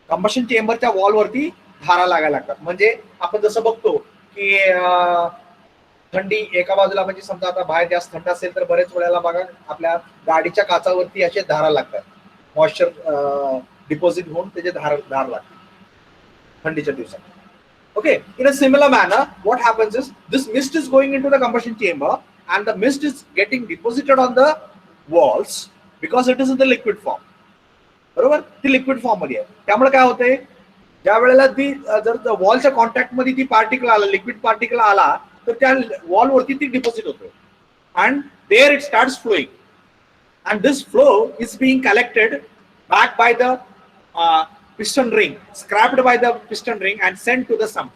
combustion chamber च्या wall वरती धारा लागायला लागतात. म्हणजे आपण जसं बघतो की थंडी एका बाजूला, म्हणजे समजा आता बाहेर जास्त थंड असेल तर बरेच वेळेला बघा आपल्या गाडीच्या काचावरती असे धारा लागतात, मॉइश्चर डिपॉझिट होऊन त्याचे धार लागतात थंडीच्या दिवसात. Okay, in a similar manner what happens is this mist is going into the combustion chamber and the mist is getting deposited on the walls because it is in the liquid form. बरोबर, ती liquid form मध्ये आहे. त्यामुळे काय होतंय, ज्या वेळेला ती जर वॉलच्या कॉन्टॅक्ट मध्ये ती पार्टिकल आला, लिक्विड पार्टिकल आला, तर त्या वॉल वरती ती डिपॉझिट होतो and there it starts flowing and this flow is being collected back by the piston ring, scraped by the piston ring and send to the sump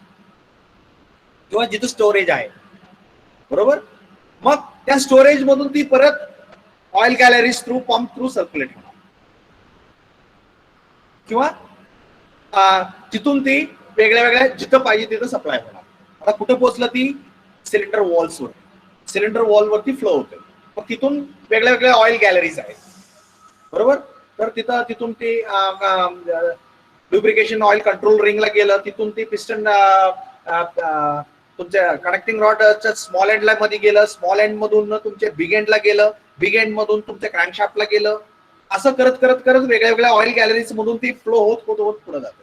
किंवा जिथं storage आहे. बरोबर, मग त्या स्टोरेज मधून ती परत oil galleries through pump through circulate होणार किंवा तिथून ती वेगळ्या वेगळ्या जिथं पाहिजे तिथं सप्लाय होणार. आता कुठं पोहोचलं, ती सिलेंडर वॉल्सवर, सिलेंडर वॉल वरती फ्लो होते. मग तिथून वेगळ्या वेगळ्या ऑइल गॅलरीज आहेत. बरोबर, तर तिथून ते लुब्रिकेशन ऑइल कंट्रोल रिंगला गेलं, तिथून ते पिस्टन तुमच्या कनेक्टिंग रॉडच्या स्मॉल एंडला मध्ये गेलं, स्मॉल एंड मधून तुमच्या बिग एंडला गेलं, बिग एंड मधून तुमच्या क्रँकशाफ्टला गेलं. असं करत करत करत वेगळ्या वेगळ्या ऑइल गॅलरीज मधून ती फ्लो होत होत होत पुढे जाते.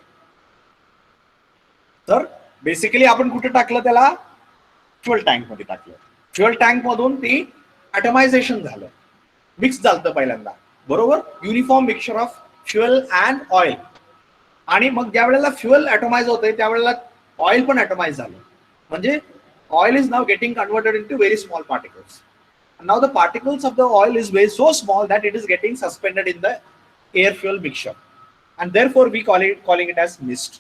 तर बेसिकली आपण कुठे टाकलं, त्याला फ्युअल टँक मध्ये टाकलं. फ्युअल टँक मधून ती ॲटमायझेशन झालं, मिक्स झालं पहिल्यांदा. बरोबर, uniform mixture of fuel and oil. आणि मग ज्या वेळेला फ्युअल ॲटोमाइज होतंय त्यावेळेला ऑइल पण ॲटोमाइज झालं. म्हणजे oil is now getting converted into very small particles. Now the particles of the oil is very so small that it is getting suspended in the air fuel mixture, and therefore we calling it as mist.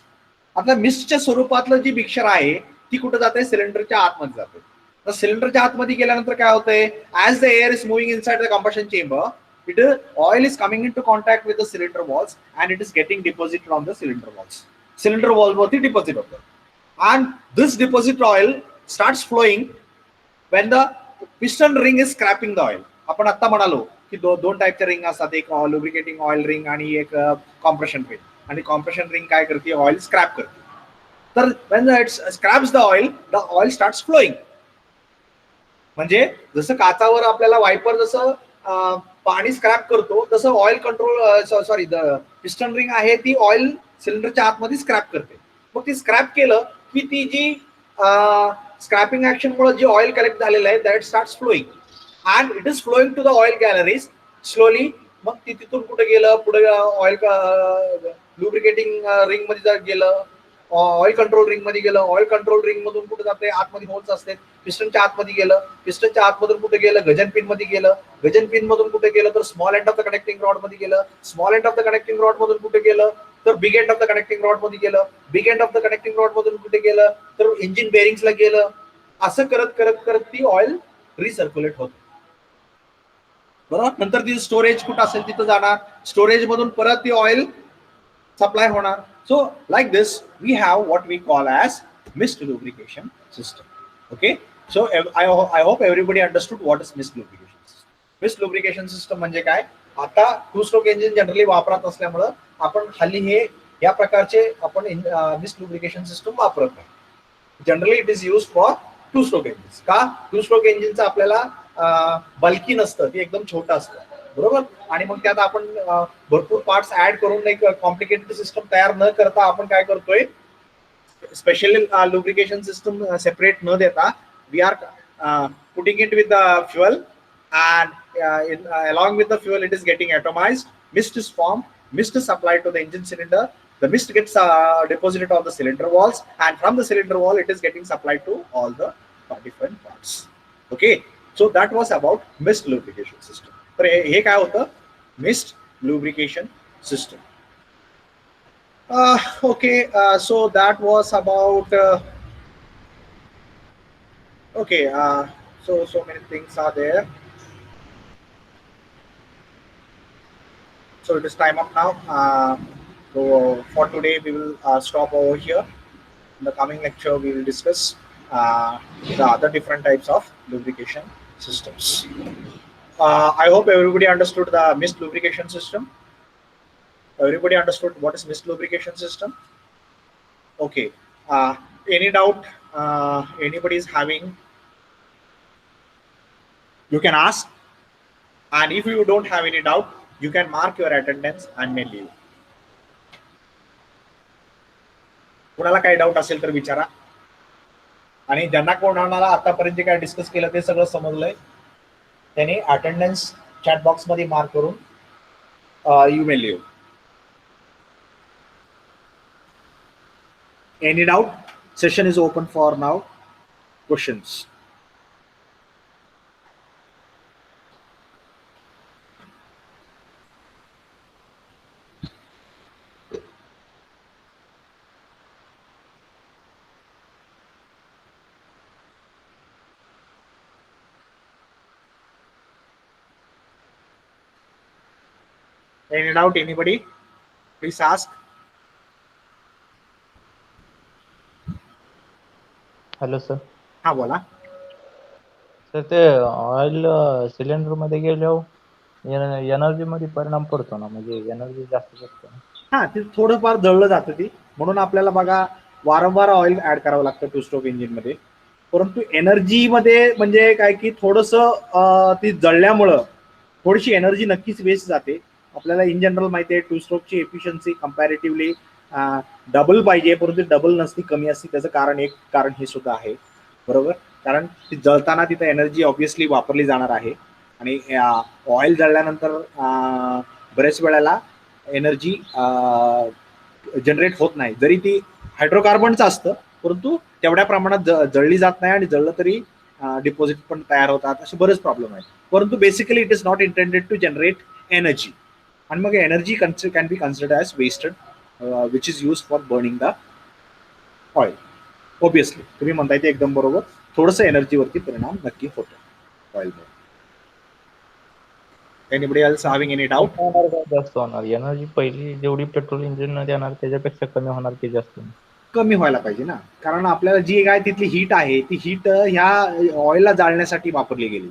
आता मिस्टच्या स्वरूपातलं जी mixture आहे ती कुठे जाते, सिलेंडरच्या आतमध्ये जाते. तर सिलेंडरच्या आतमध्ये गेल्यानंतर काय होतंय, as the air is moving inside the combustion chamber, oil is coming in to contact with the cylinder walls and it is getting deposited on the cylinder walls. Cylinder wall वरती डिपॉझिट होतं and this deposit oil starts flowing when the piston ring is scraping the oil. आपण आता म्हणालो की दोन टाईपच्या ring असतात, एक लुब्रिकेटिंग ऑइल रिंग आणि एक कॉम्प्रेशन रिंग. आणि कॉम्प्रेशन रिंग काय करते, ऑइल स्क्रॅप करते. तर when it scraps the oil starts flowing. म्हणजे जसं काचावर आपल्याला वायपर जसं पाणी स्क्रॅप करतो तसं oil control sorry piston ring आहे ती ऑइल सिलेंडरच्या आतमध्ये स्क्रॅप करते. मग ती स्क्रॅप केलं की ती जी स्क्रॅपिंग ऍक्शन मुळे जे ऑइल कलेक्ट झालेलं आहे that starts flowing and it is flowing to the oil galleries slowly. मग ती तिथून कुठे गेलं, पुढे ऑइल लुब्रिकेटिंग रिंग मध्ये गेलं, ऑइल कंट्रोल रिंग मध्ये गेलं, ऑइल कंट्रोल रिंग मधून कुठे जाते, आतमध्ये होल्स असते, पिस्टनच्या आतमध्ये गेलं, पिस्टनच्या आतमधून कुठे गेलं, गजन पिन मध्ये गेलं, गजन पिन मधून कुठे गेलं तर small end of the connecting rod मध्ये गेलं, small end of the connecting rod मधून कुठे गेलं तर big end of the connecting rod मध्ये गेलं, big end of the connecting rod मधून कुठे गेलं तर इंजिन बेरिंग्सला गेलं. असं करत करत करत ती ऑइल रिसर्क्युलेट होते. बरोबर. नंतर ती स्टोरेज कुठं असेल तिथं जाणार, स्टोरेज मधून परत ती ऑइल सप्लाय होणार. So like this we have what we call as mist lubrication system. Okay, so I hope everybody understood what is mist lubrication system. Mist lubrication system म्हणजे काय, आता टू स्ट्रोक इंजिन जनरली वापरत असल्यामुळं आपण खाली हे या प्रकारचे आपण मिस्ट लुब्रिकेशन सिस्टम वापरत नाही. Generally it is use for two stroke engine. का, टू स्ट्रोक इंजिनचं आपल्याला बल्की नसतं, ते एकदम छोटं असतं. बरोबर. आणि मग त्यात आपण भरपूर पार्ट्स ऍड करून एक कॉम्प्लिकेटेड सिस्टम तयार न करता आपण काय करतोय, स्पेशल लुब्रिकेशन सिस्टम सेपरेट न देता we are putting it with the fuel and along with the fuel it is getting atomized, mist is formed, mist is supplied to the engine cylinder, the mist gets deposited on the cylinder walls and from the cylinder wall it is getting supplied to all the different parts. Okay, so that was about mist lubrication system. तर हे काय होतं, mist lubrication system. Okay, so that was about okay, so many things are there. So it is time up now. So for today we will stop over here. In the coming lecture we will discuss the other different types of lubrication systems. I hope everybody understood the mist lubrication system. Everybody understood what is mist lubrication system? Okay. Any doubt anybody is having, you can ask. And if you don't have any doubt, you can mark your attendance and may leave. कुणाला काही doubt असेल तर विचारा. आणि ज्यांना कोणाला आतापर्यंत जे काय डिस्कस केलं ते सगळं समजलंय त्याने अटेंडन्स चॅट बॉक्स मध्ये मार्क करून you may leave. Any doubt? Session is open for now. Questions. Any doubt, anybody? Please ask. Hello sir. हा बोला. सर ते ऑइल सिलेंडर मध्ये गेल्यावर एनर्जी मध्ये परिणाम पडतो ना, म्हणजे एनर्जी जास्त असते ना. हा, ते थोडंफार जळलं जातं ती, म्हणून आपल्याला बघा वारंवार ऑइल ऍड करावं लागतं टू स्ट्रोक इंजिन मध्ये. परंतु एनर्जी मध्ये म्हणजे काय की थोडंसं ती जळल्यामुळं थोडीशी एनर्जी नक्कीच वेस्ट जाते. आपल्याला इन जनरल माहिती आहे टू स्ट्रोकची एफिशियन्सी कम्पॅरेटिव्हली डबल पाहिजे, परंतु डबल नसती, कमी असते. त्याचं कारण एक कारण हे सुद्धा आहे. बरोबर. कारण ती जळताना तिथं एनर्जी ऑब्व्हियसली वापरली जाणार आहे आणि ऑइल जळल्यानंतर बऱ्याच वेळेला एनर्जी जनरेट होत नाही. जरी ती हायड्रोकार्बनचं असतं परंतु तेवढ्या प्रमाणात जळली जात नाही आणि जळलं तरी डिपॉझिट पण तयार होतात. असे बरेच प्रॉब्लेम आहेत. परंतु basically it is not intended to generate energy. आणि मग energy can be considered as wasted which is use for burning the oil. Obviously तुम्ही म्हणताय ते एकदम बरोबर. थोडंसं एनर्जीवरती परिणाम नक्की होतो ऑइलमुळे. Anybody else having any doubt? जास्त होणार एनर्जी, पहिली जेवढी पेट्रोल इंजिन देणार त्याच्यापेक्षा कमी होणार की जास्त? कमी व्हायला पाहिजे ना, कारण आपल्याला जी काय तिथली हीट आहे ती हीट ह्या ऑइलला जाळण्यासाठी वापरली गेली.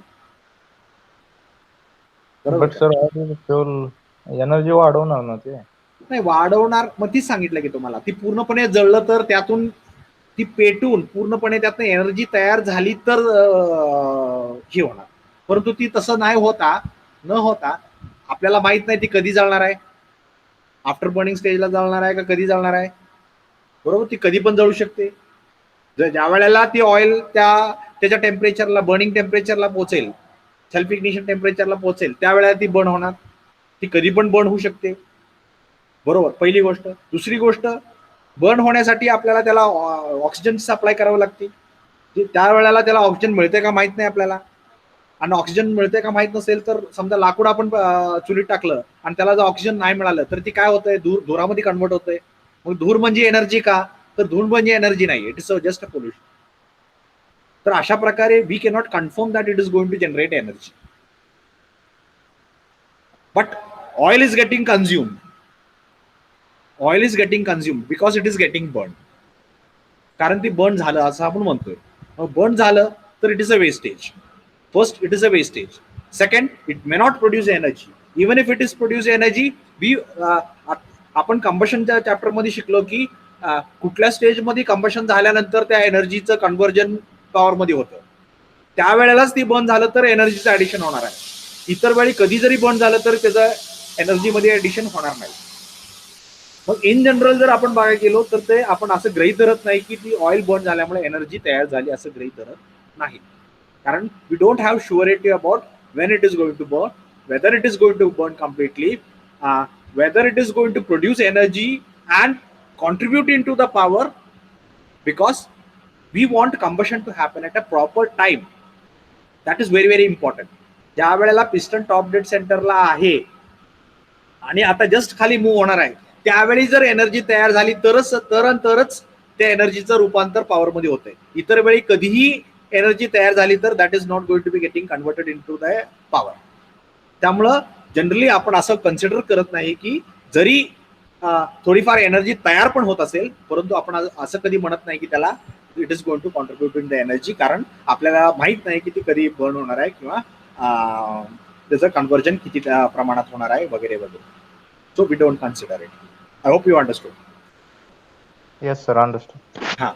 बट सर फ्युल एनर्जी वाढवणार ना ते? नाही वाढवणार, मग तीच सांगितलं की तुम्हाला ती पूर्णपणे जळलं तर त्यातून ती पेटून पूर्णपणे त्यातनं एनर्जी तयार झाली तर ही होणार. परंतु ती तसं नाही होता आपल्याला माहित नाही ती कधी जळणार आहे, आफ्टर बर्निंग स्टेजला जळणार आहे का कधी जळणार आहे, बरोबर. ती कधी पण जळू शकते. ज्या वेळेला ती ऑइल त्याच्या टेम्परेचरला, बर्निंग टेम्परेचरला पोहोचेल, सेल्फ इग्निशन टेम्परेचरला पोहोचेल, त्यावेळेला ती बर्न होणार. ती कधी पण बर्न होऊ शकते, बरोबर. पहिली गोष्ट. दुसरी गोष्ट, बर्न होण्यासाठी आपल्याला त्याला ऑक्सिजन सप्लाय करावं लागते. त्यावेळेला त्याला ऑक्सिजन मिळते का माहित नाही आपल्याला, आणि ऑक्सिजन मिळते का माहित नसेल तर समजा लाकूड आपण चुलीत टाकलं आणि त्याला जर ऑक्सिजन नाही मिळालं तर ती काय होतंय, धुरामध्ये कन्वर्ट होतंय. मग धूर म्हणजे एनर्जी का, तर धूर म्हणजे एनर्जी नाही, it is just a pollution. तर अशा प्रकारे we cannot confirm that it is going to generate energy, but oil is getting consumed. Oil is getting consumed because it is getting burn. कारण ती बर्न झालं असं आपण म्हणतोय. बर्न झालं तर it is a wastage. First, it is a wastage. Second, it may not produce energy. Even if it is produce energy, आपण कंबशनच्या chapter मध्ये शिकलो की कुठल्या स्टेज मध्ये कंबशन झाल्यानंतर त्या एनर्जीचं कन्व्हर्जन पॉवर मध्ये होतं, त्यावेळेलाच ती बर्न झालं तर एनर्जीचं ऍडिशन होणार आहे. इतर वेळी कधी जरी बर्न झालं तर त्याचं एनर्जीमध्ये ऍडिशन होणार नाही. मग इन जनरल जर आपण बघायला गेलो तर ते आपण असं गृहीत धरत नाही की ती ऑइल बर्न झाल्यामुळे एनर्जी तयार झाली, असं गृहीत धरत नाही. कारण we don't have surety about when it is going to burn, whether it is going to burn completely, whether it is going to produce energy and contribute into the power, because we want combustion to happen at a proper time. That is very very important. ज्या वेळेला piston top dead सेंटरला आहे आणि आता just खाली move होणार आहे, त्यावेळी जर एनर्जी तयार झाली तरच त्या एनर्जीचं रूपांतर पॉवर मध्ये होतंय. इतर वेळी कधीही एनर्जी तयार झाली तर that is not going to be getting converted in to the power. त्यामुळं जनरली आपण असं कन्सिडर करत नाही की जरी थोडीफार एनर्जी तयार पण होत असेल, परंतु आपण असं कधी म्हणत नाही की त्याला it is going to contribute in the energy, कारण आपल्याला माहित नाही की ती कधी बर्न होणार आहे किंवा त्याचं कन्व्हर्जन किती प्रमाणात होणार आहे वगैरे वगैरे. So we don't consider it. I hope you understood. Yes, sir. Understood. हा.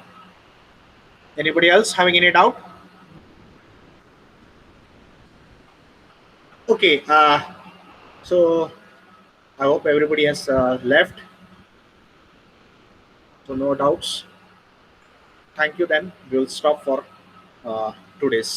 Anybody else having any doubt? Okay, so I hope everybody has left. So no doubts. Thank you then. We'll stop for today's